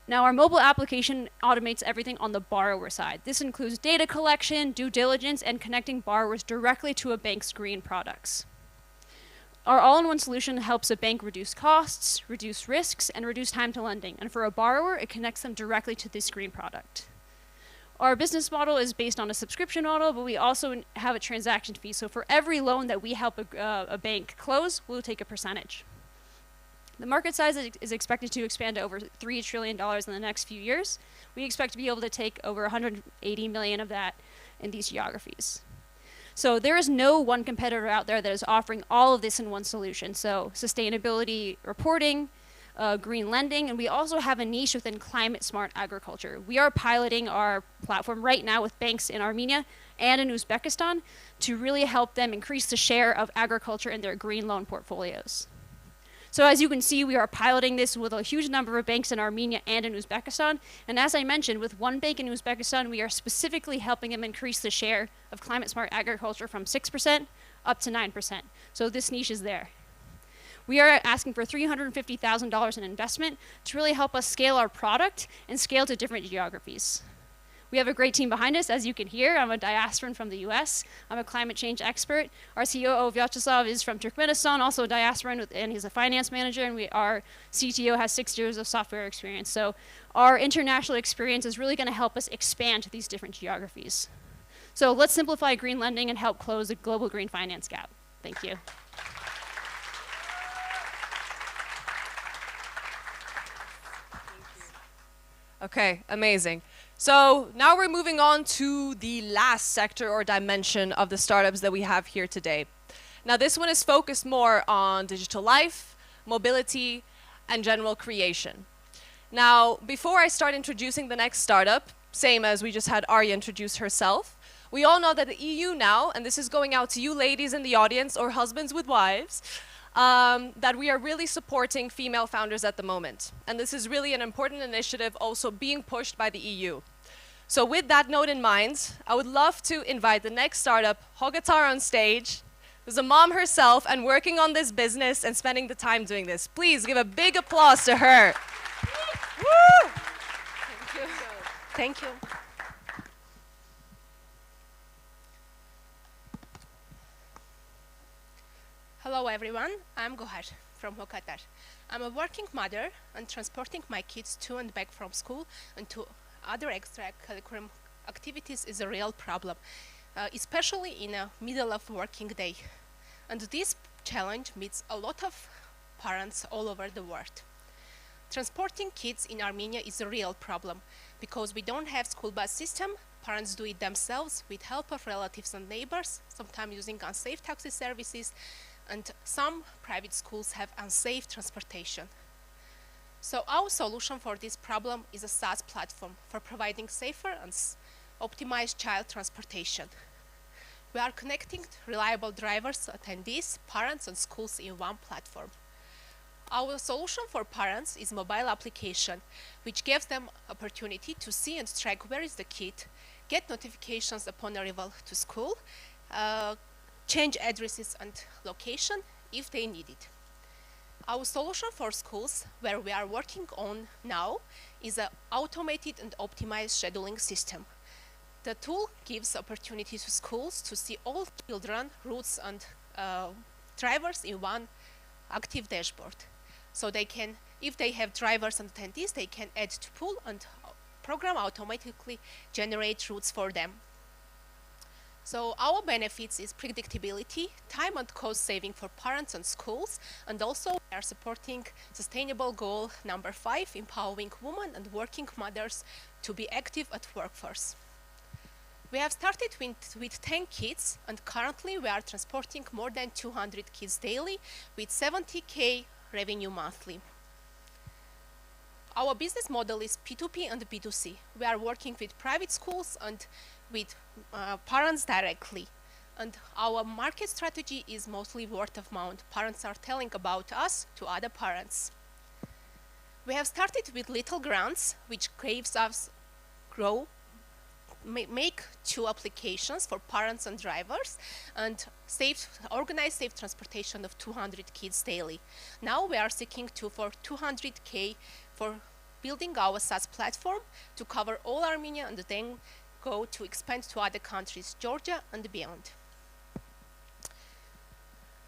Now, our mobile application automates everything on the borrower side. This includes data collection, due diligence, and connecting borrowers directly to a bank's green products. Our all-in-one solution helps a bank reduce costs, reduce risks, and reduce time to lending. And for a borrower, it connects them directly to this green product. Our business model is based on a subscription model, but we also have a transaction fee. So for every loan that we help a bank close, we'll take a percentage. The market size is expected to expand to over $3 trillion in the next few years. We expect to be able to take over 180 million of that in these geographies. So there is no one competitor out there that is offering all of this in one solution. So sustainability reporting, green lending, and we also have a niche within climate smart agriculture. We are piloting our platform right now with banks in Armenia and in Uzbekistan to really help them increase the share of agriculture in their green loan portfolios. So as you can see, we are piloting this with a huge number of banks in Armenia and in Uzbekistan. And as I mentioned, with one bank in Uzbekistan, we are specifically helping them increase the share of climate smart agriculture from 6% up to 9%. So this niche is there. We are asking for $350,000 in investment to really help us scale our product and scale to different geographies. We have a great team behind us, as you can hear. I'm a diasporan from the US. I'm a climate change expert. Our COO, Vyacheslav, is from Turkmenistan, also a diasporan, and he's a finance manager, and our CTO has 6 years of software experience. So our international experience is really going to help us expand to these different geographies. So let's simplify green lending and help close the global green finance gap. Thank you. Okay, amazing. So now we're moving on to the last sector or dimension of the startups that we have here today. Now this one is focused more on digital life, mobility, and general creation. Now, before I start introducing the next startup, same as we just had Arya introduce herself, we all know that the EU now, and this is going out to you ladies in the audience or husbands with wives, that we are really supporting female founders at the moment. And this is really an important initiative also being pushed by the EU. So with that note in mind, I would love to invite the next startup, Hogatar, on stage, who's a mom herself and working on this business and spending the time doing this. Please give a big applause to her. Woo! Thank you. Thank you. Hello everyone, I'm Gohar from Hogatar. I'm a working mother and transporting my kids to and back from school and to other extracurricular activities is a real problem, especially in the middle of working day. And this challenge meets a lot of parents all over the world. Transporting kids in Armenia is a real problem because we don't have school bus system. Parents do it themselves with help of relatives and neighbors, sometimes using unsafe taxi services, and some private schools have unsafe transportation. So our solution for this problem is a SaaS platform for providing safer and optimized child transportation. We are connecting reliable drivers, attendees, parents, and schools in one platform. Our solution for parents is mobile application, which gives them opportunity to see and track where is the kid, get notifications upon arrival to school, change addresses and location if they need it. Our solution for schools, where we are working on now, is an automated and optimized scheduling system. The tool gives opportunity to schools to see all children, routes, and drivers in one active dashboard. So they can, if they have drivers and attendees, they can add to pool and program automatically generate routes for them. So our benefits is predictability, time and cost saving for parents and schools, and also we are supporting sustainable goal number 5, empowering women and working mothers to be active at workforce. We have started with 10 kids, and currently we are transporting more than 200 kids daily with 70K revenue monthly. Our business model is P2P and B2C. We are working with private schools and with parents directly. And our market strategy is mostly word of mouth. Parents are telling about us to other parents. We have started with little grants, which gives us make 2 applications for parents and drivers, and organize safe transportation of 200 kids daily. Now we are seeking for 200K for building our SaaS platform to cover all Armenia, and then go to expand to other countries, Georgia and beyond.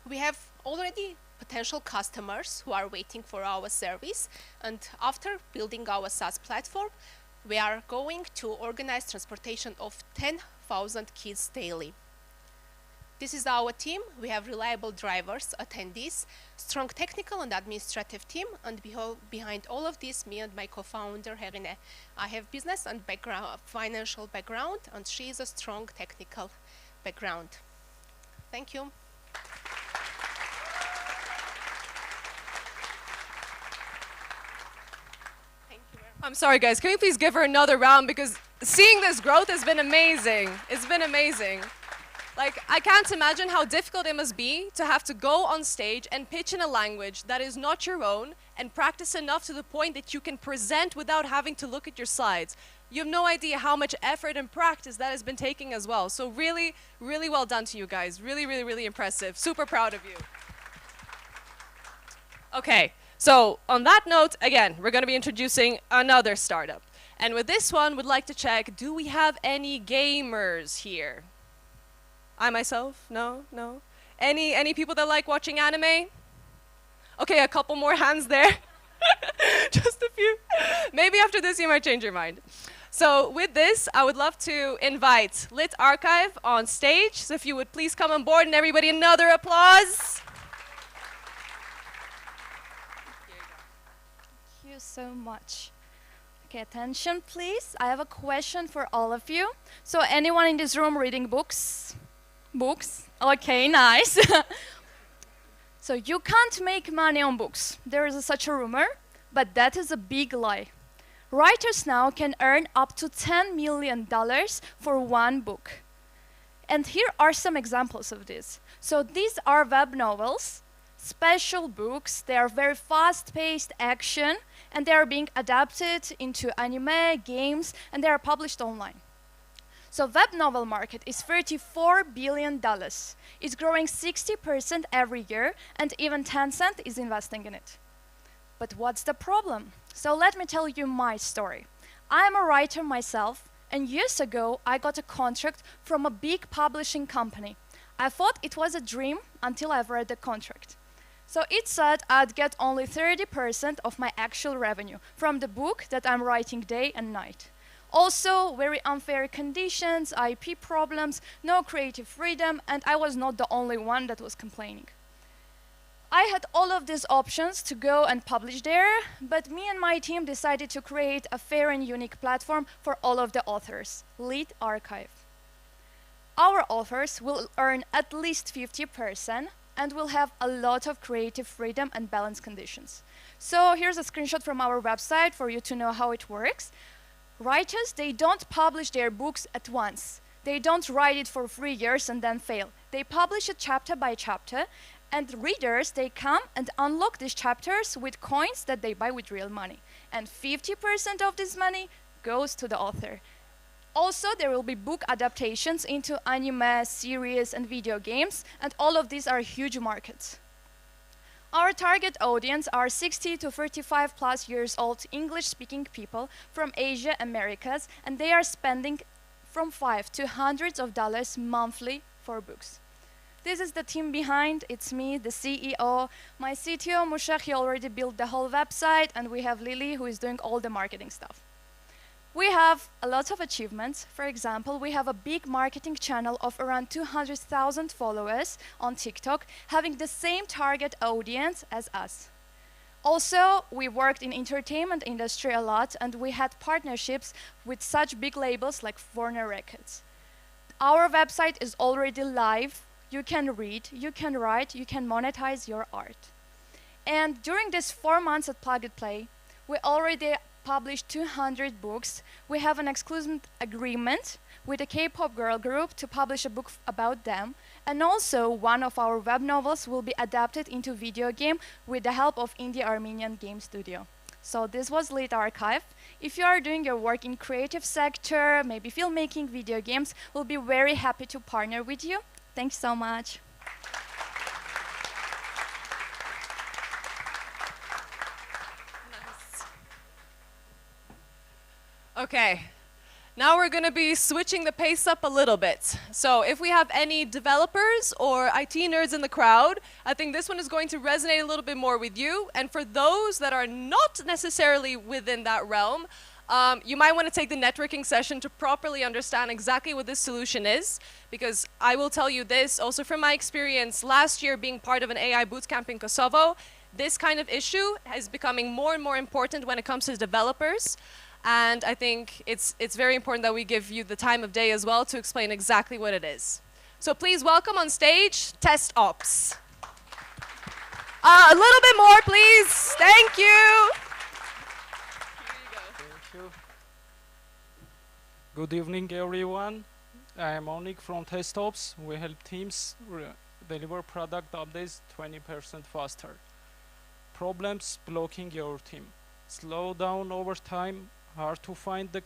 We have already potential customers who are waiting for our service, and after building our SaaS platform, we are going to organize transportation of 10,000 kids daily. This is our team. We have reliable drivers, attendees, strong technical and administrative team, and behind all of this, me and my co-founder, Helene. I have business and financial background, and she is a strong technical background. Thank you. I'm sorry, guys. Can we please give her another round? Because seeing this growth has been amazing. It's been amazing. Like, I can't imagine how difficult it must be to have to go on stage and pitch in a language that is not your own and practice enough to the point that you can present without having to look at your slides. You have no idea how much effort and practice that has been taking as well. So really, really well done to you guys. Really, really, really impressive. Super proud of you. Okay. So on that note, again, we're going to be introducing another startup. And with this one, we'd like to check, do we have any gamers here? I myself? No? No? Any people that like watching anime? Okay, a couple more hands there. Just a few. Maybe after this you might change your mind. So with this, I would love to invite Lit Archive on stage. So if you would please come on board, and everybody another applause. Thank you so much. Okay, attention please. I have a question for all of you. So anyone in this room reading books? Books? Okay, nice. So you can't make money on books. There is such a rumor, but that is a big lie. Writers now can earn up to $10 million for one book. And here are some examples of this. So these are web novels, special books. They are very fast-paced action, and they are being adapted into anime, games, and they are published online. So web novel market is $34 billion. It's growing 60% every year, and even Tencent is investing in it. But what's the problem? So let me tell you my story. I'm a writer myself, and years ago I got a contract from a big publishing company. I thought it was a dream until I've read the contract. So it said I'd get only 30% of my actual revenue from the book that I'm writing day and night. Also, very unfair conditions, IP problems, no creative freedom, and I was not the only one that was complaining. I had all of these options to go and publish there, but me and my team decided to create a fair and unique platform for all of the authors, Lit Archive. Our authors will earn at least 50% and will have a lot of creative freedom and balanced conditions. So here's a screenshot from our website for you to know how it works. Writers, they don't publish their books at once. They don't write it for 3 years and then fail. They publish it chapter by chapter, and readers, they come and unlock these chapters with coins that they buy with real money. And 50% of this money goes to the author. Also, there will be book adaptations into anime, series, and video games, and all of these are huge markets. Our target audience are 60 to 35 plus years old English-speaking people from Asia, Americas, and they are spending from $5 to hundreds of dollars monthly for books. This is the team behind. It's me, the CEO. My CTO, Mushak, he already built the whole website, and we have Lily, who is doing all the marketing stuff. We have a lot of achievements. For example, we have a big marketing channel of around 200,000 followers on TikTok, having the same target audience as us. Also, we worked in entertainment industry a lot, and we had partnerships with such big labels like Warner Records. Our website is already live. You can read, you can write, you can monetize your art. And during these 4 months at Plug and Play, we already published 200 books. We have an exclusive agreement with a K-pop girl group to publish a book about them. And also, one of our web novels will be adapted into video game with the help of Indie Armenian game studio. So this was Lit Archive. If you are doing your work in creative sector, maybe filmmaking, video games, we'll be very happy to partner with you. Thanks so much. Okay, now we're going to be switching the pace up a little bit. So if we have any developers or IT nerds in the crowd, I think this one is going to resonate a little bit more with you. And for those that are not necessarily within that realm, you might want to take the networking session to properly understand exactly what this solution is, because I will tell you this also from my experience last year being part of an AI bootcamp in Kosovo, this kind of issue is becoming more and more important when it comes to developers. And I think it's very important that we give you the time of day as well to explain exactly what it is. So please welcome on stage, Test Ops. A little bit more, please. Thank you. Good evening, everyone. I am Onik from Test Ops. We help teams deliver product updates 20% faster. Problems blocking your team. Slow down over time, hard to find the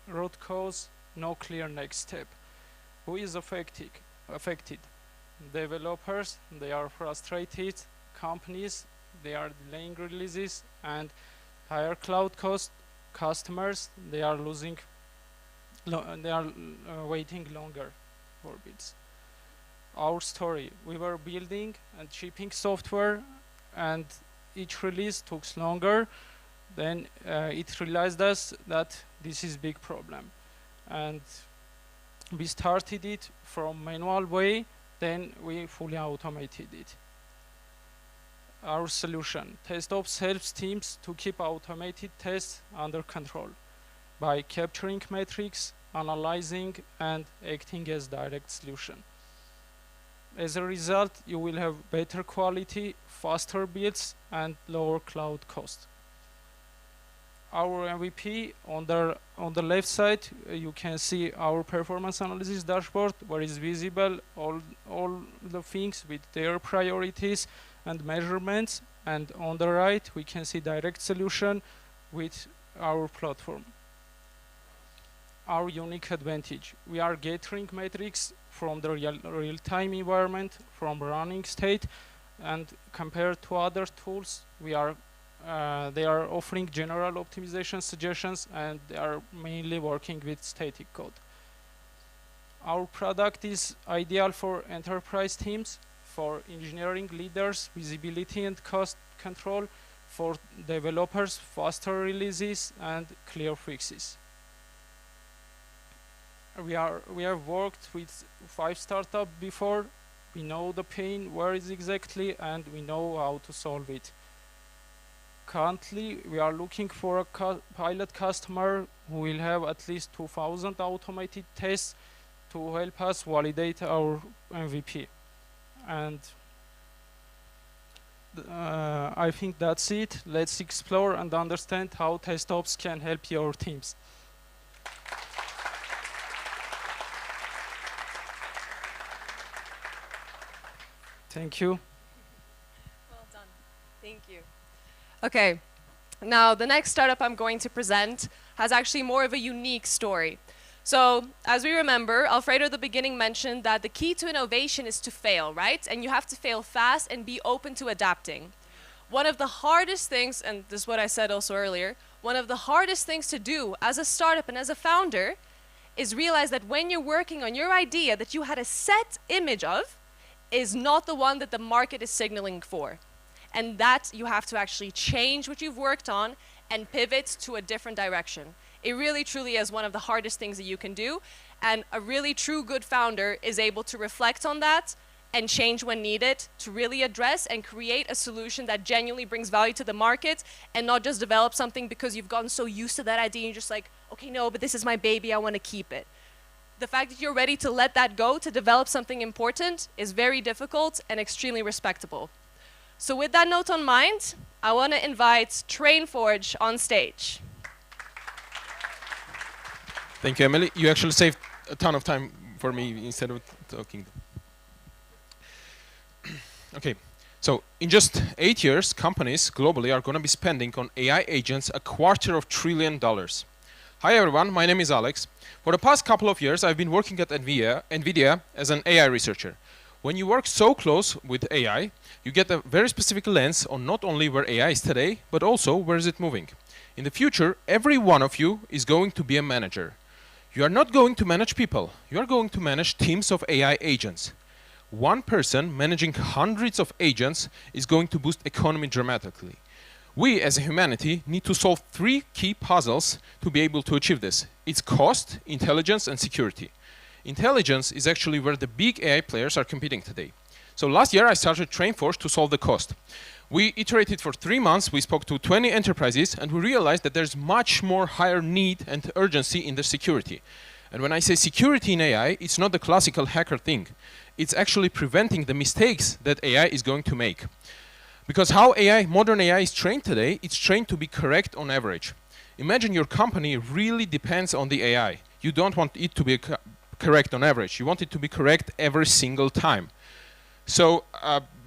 root cause, no clear next step. Who is affected? Developers, they are frustrated. Companies, they are delaying releases, and higher cloud cost. Customers, they are waiting longer for bids. Our story: we were building and shipping software, and each release took longer. Then it realized us that this is big problem, and we started it from manual way. Then we fully automated it. Our solution: Test Ops helps teams to keep automated tests under control by capturing metrics, analyzing, and acting as direct solution. As a result, you will have better quality, faster builds, and lower cloud cost. Our MVP, on the left side, you can see our performance analysis dashboard, where is visible all the things with their priorities and measurements. And on the right, we can see direct solution with our platform. Our unique advantage: we are gathering metrics from the real-time environment, from running state, and compared to other tools, they are offering general optimization suggestions, and they are mainly working with static code. Our product is ideal for enterprise teams, for engineering leaders, visibility and cost control, for developers, faster releases, and clear fixes. We have worked with 5 startups before. We know the pain, where is exactly, and we know how to solve it. Currently, we are looking for a pilot customer who will have at least 2,000 automated tests to help us validate our MVP. And I think that's it. Let's explore and understand how Test Ops can help your teams. Thank you. Well done. Thank you. Okay. Now, the next startup I'm going to present has actually more of a unique story. So, as we remember, Alfredo at the beginning mentioned that the key to innovation is to fail, right? And you have to fail fast and be open to adapting. One of the hardest things, and this is what I said also earlier, one of the hardest things to do as a startup and as a founder is realize that when you're working on your idea that you had a set image of is not the one that the market is signaling for. And that you have to actually change what you've worked on and pivot to a different direction. It really truly is one of the hardest things that you can do. And a really true good founder is able to reflect on that and change when needed to really address and create a solution that genuinely brings value to the market and not just develop something because you've gotten so used to that idea and you're just like, okay, no, but this is my baby, I want to keep it. The fact that you're ready to let that go to develop something important is very difficult and extremely respectable. So with that note on mind, I want to invite TrainForge on stage. Thank you, Emily. You actually saved a ton of time for me instead of talking. Okay, so in just 8 years, companies globally are going to be spending on AI agents $250 billion. Hi everyone, my name is Alex. For the past couple of years, I've been working at NVIDIA as an AI researcher. When you work so close with AI, you get a very specific lens on not only where AI is today, but also where is it moving. In the future, every one of you is going to be a manager. You are not going to manage people, you are going to manage teams of AI agents. One person managing hundreds of agents is going to boost economy dramatically. We as a humanity need to solve 3 key puzzles to be able to achieve this. It's cost, intelligence, and security. Intelligence is actually where the big AI players are competing today. So last year I started TrainForge to solve the cost. We iterated for 3 months, we spoke to 20 enterprises, and we realized that there's much more higher need and urgency in the security. And when I say security in AI, it's not the classical hacker thing. It's actually preventing the mistakes that AI is going to make. Because how modern AI is trained today, it's trained to be correct on average. Imagine your company really depends on the AI. You don't want it to be correct on average. You want it to be correct every single time. So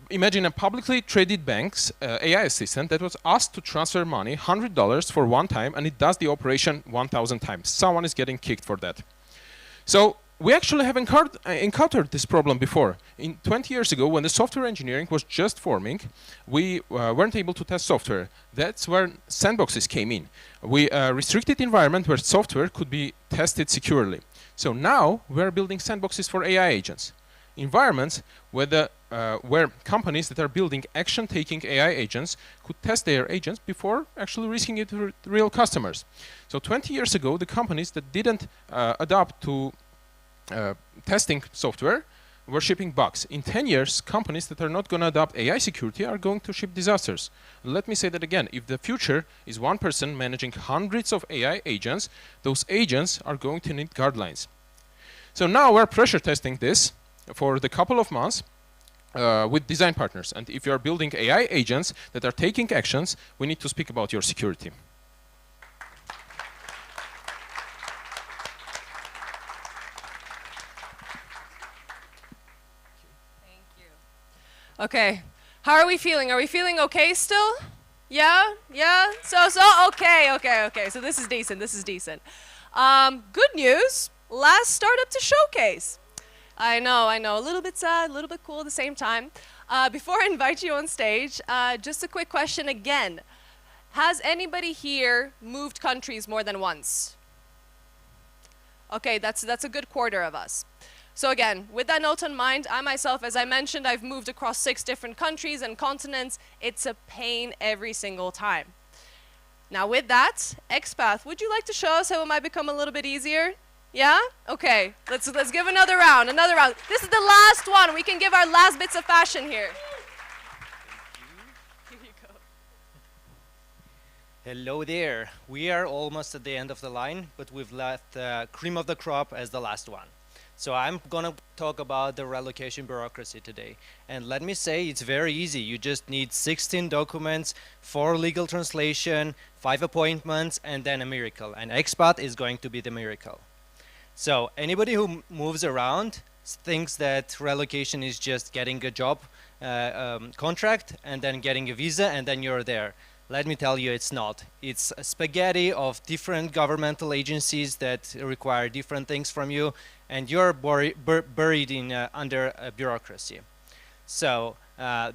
imagine a publicly traded bank's AI assistant that was asked to transfer money, $100 for one time, and it does the operation 1,000 times. Someone is getting kicked for that. So we actually have encountered this problem before. 20 years ago, when the software engineering was just forming, we weren't able to test software. That's where sandboxes came in. We restricted environment where software could be tested securely. So now we're building sandboxes for AI agents. Environments where companies that are building action-taking AI agents could test their agents before actually risking it to real customers. So 20 years ago, the companies that didn't adopt to testing software were shipping bugs. In 10 years, companies that are not going to adopt AI security are going to ship disasters. Let me say that again. If the future is one person managing hundreds of AI agents, those agents are going to need guidelines. So now we're pressure testing this for the couple of months with design partners. And if you are building AI agents that are taking actions, we need to speak about your security. Okay, how are we feeling? Are we feeling okay still? Yeah, yeah. So okay. So this is decent. Good news. Last startup to showcase. I know. A little bit sad, a little bit cool at the same time. Before I invite you on stage, just a quick question again. Has anybody here moved countries more than once? Okay, that's a good quarter of us. So again, with that note in mind, I myself, as I mentioned, I've moved across 6 different countries and continents. It's a pain every single time. Now with that, XPath, would you like to show us how it might become a little bit easier? Yeah? Okay, let's give another round. This is the last one. We can give our last bits of fashion here. Here you go. Hello there. We are almost at the end of the line, but we've left cream of the crop as the last one. So I'm going to talk about the relocation bureaucracy today. And let me say, it's very easy. You just need 16 documents, 4 legal translation, 5 appointments, and then a miracle. And XPath is going to be the miracle. So anybody who moves around, thinks that relocation is just getting a job contract and then getting a visa and then you're there. Let me tell you, it's not. It's a spaghetti of different governmental agencies that require different things from you, and you're buried in under a bureaucracy. So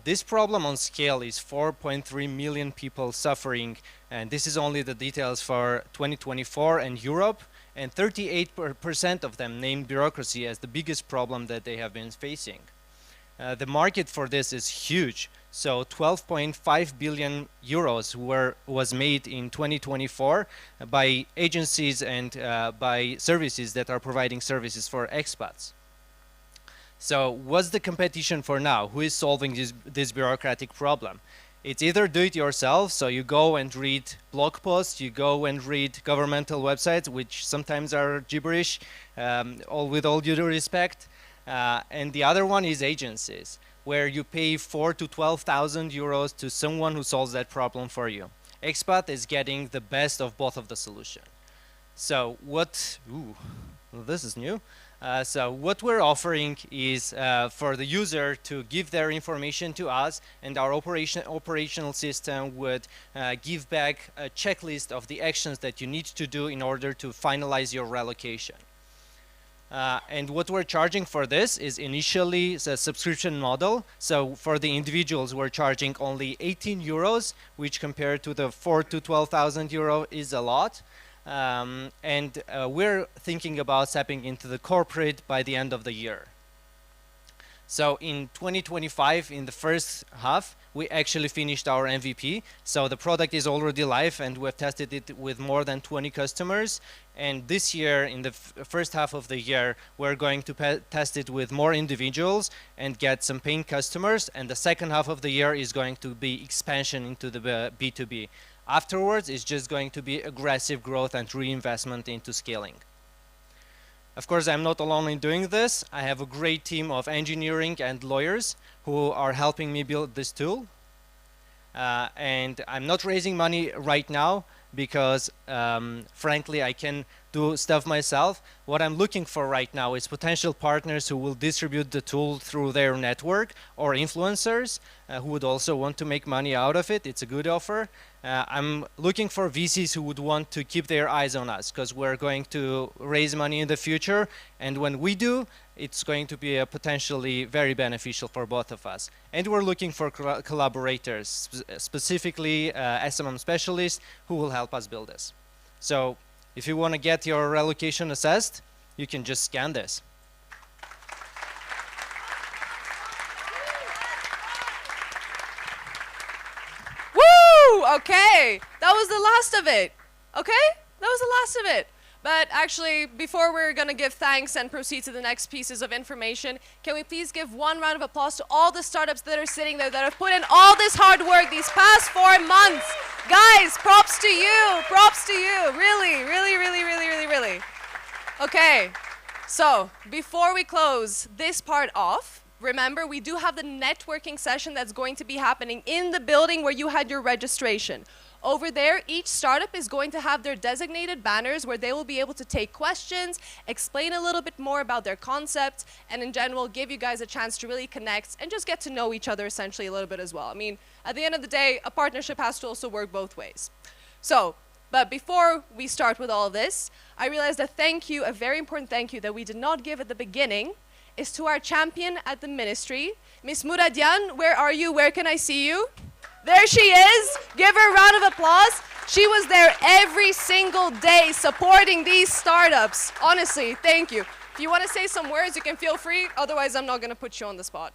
this problem on scale is 4.3 million people suffering, and this is only the details for 2024 and Europe, and 38% of them name bureaucracy as the biggest problem that they have been facing. The market for this is huge. So 12.5 billion euros was made in 2024 by agencies and by services that are providing services for expats. So what's the competition for now? Who is solving this bureaucratic problem? It's either do it yourself, so you go and read blog posts, you go and read governmental websites, which sometimes are gibberish, with all due respect. And the other one is agencies, where you pay 4,000 to 12,000 euros to someone who solves that problem for you. Expat is getting the best of both of the solution. So what, well, this is new. So what we're offering is for the user to give their information to us, and our operational system would give back a checklist of the actions that you need to do in order to finalize your relocation. And what we're charging for this is initially the subscription model. So for the individuals, we're charging only 18 euros, which compared to the 4,000 to 12,000 euro is a lot. And we're thinking about stepping into the corporate by the end of the year. So in 2025, in the first half, we actually finished our MVP. So the product is already live, and we've tested it with more than 20 customers. And this year, in the first half of the year, we're going to test it with more individuals and get some paying customers. And the second half of the year is going to be expansion into the B2B. Afterwards, it's just going to be aggressive growth and reinvestment into scaling. Of course, I'm not alone in doing this. I have a great team of engineering and lawyers who are helping me build this tool. And I'm not raising money right now because, frankly, I can do stuff myself. What I'm looking for right now is potential partners who will distribute the tool through their network, or influencers who would also want to make money out of it. It's a good offer. I'm looking for VCs who would want to keep their eyes on us, because we're going to raise money in the future, and when we do, it's going to be potentially very beneficial for both of us. And we're looking for collaborators, specifically SMM specialists who will help us build this. So if you want to get your relocation assessed, you can just scan this. Okay, that was the last of it. Okay, that was the last of it. But actually, before we're going to give thanks and proceed to the next pieces of information, can we please give one round of applause to all the startups that are sitting there that have put in all this hard work these past 4 months. Guys, props to you. Props to you. Really, really, really, really, really, really. Okay, so before we close this part off, remember, we do have the networking session that's going to be happening in the building where you had your registration. Over there, each startup is going to have their designated banners where they will be able to take questions, explain a little bit more about their concept, and in general, give you guys a chance to really connect and just get to know each other essentially a little bit as well. I mean, at the end of the day, a partnership has to also work both ways. So, but before we start with all this, I realized a thank you, a very important thank you that we did not give at the beginning, is to our champion at the ministry, Miss Muradian. Where are you? Where can I see you? There she is. Give her a round of applause. She was there every single day supporting these startups. Honestly, thank you. If you want to say some words, you can feel free. Otherwise, I'm not going to put you on the spot.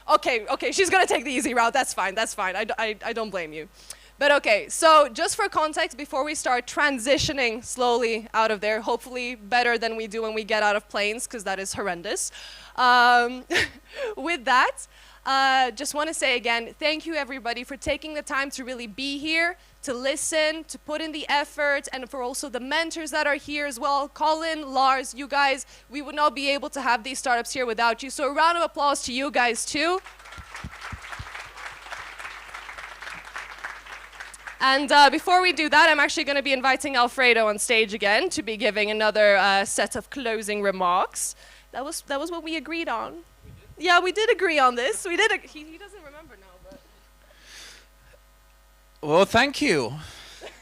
Okay, she's going to take the easy route. That's fine. I don't blame you. But okay, so just for context, before we start transitioning slowly out of there, hopefully better than we do when we get out of planes, because that is horrendous. With that, just want to say again, thank you everybody for taking the time to really be here, to listen, to put in the effort, and for also the mentors that are here as well. Colin, Lars, you guys, we would not be able to have these startups here without you. So a round of applause to you guys too. And before we do that, I'm actually going to be inviting Alfredo on stage again to be giving another set of closing remarks. That was what we agreed on. Yeah, we did agree on this. We did. He doesn't remember now, but. Well, thank you.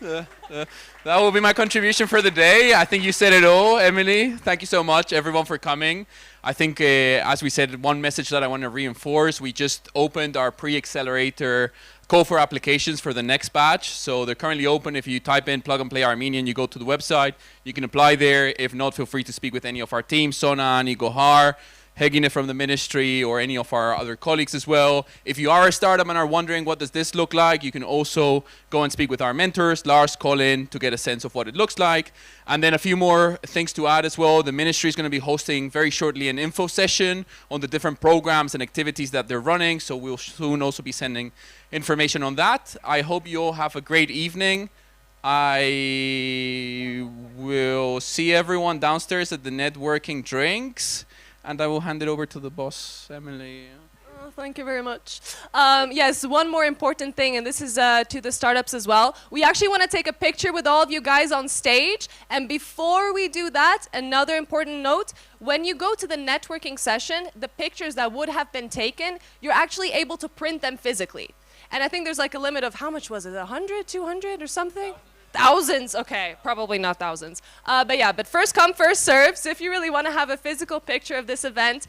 That will be my contribution for the day. I think you said it all, Emily. Thank you so much, everyone, for coming. I think, as we said, one message that I want to reinforce, we just opened our pre-accelerator call for applications for the next batch. So they're currently open. If you type in Plug and Play Armenian, you go to the website, you can apply there. If not, feel free to speak with any of our team, Sona, Ani, Gohar, Hegine from the ministry, or any of our other colleagues as well. If you are a startup and are wondering what does this look like, you can also go and speak with our mentors, Lars, Colin, to get a sense of what it looks like. And then a few more things to add as well. The ministry is going to be hosting very shortly an info session on the different programs and activities that they're running. So we'll soon also be sending information on that. I hope you all have a great evening. I will see everyone downstairs at the networking drinks. And I will hand it over to the boss, Emily. Oh, thank you very much. Yes, one more important thing, and this is to the startups as well. We actually want to take a picture with all of you guys on stage. And before we do that, another important note, when you go to the networking session, the pictures that would have been taken, you're actually able to print them physically. And I think there's like a limit of, how much was it, 100, 200 or something? Thousands, okay, probably not thousands. But yeah, but first come, first serve. So if you really want to have a physical picture of this event,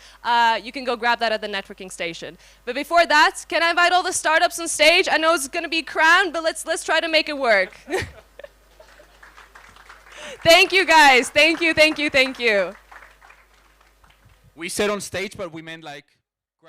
you can go grab that at the networking station. But before that, can I invite all the startups on stage? I know it's going to be crammed, but let's try to make it work. Thank you, guys. Thank you, thank you, thank you. We said on stage, but we meant like...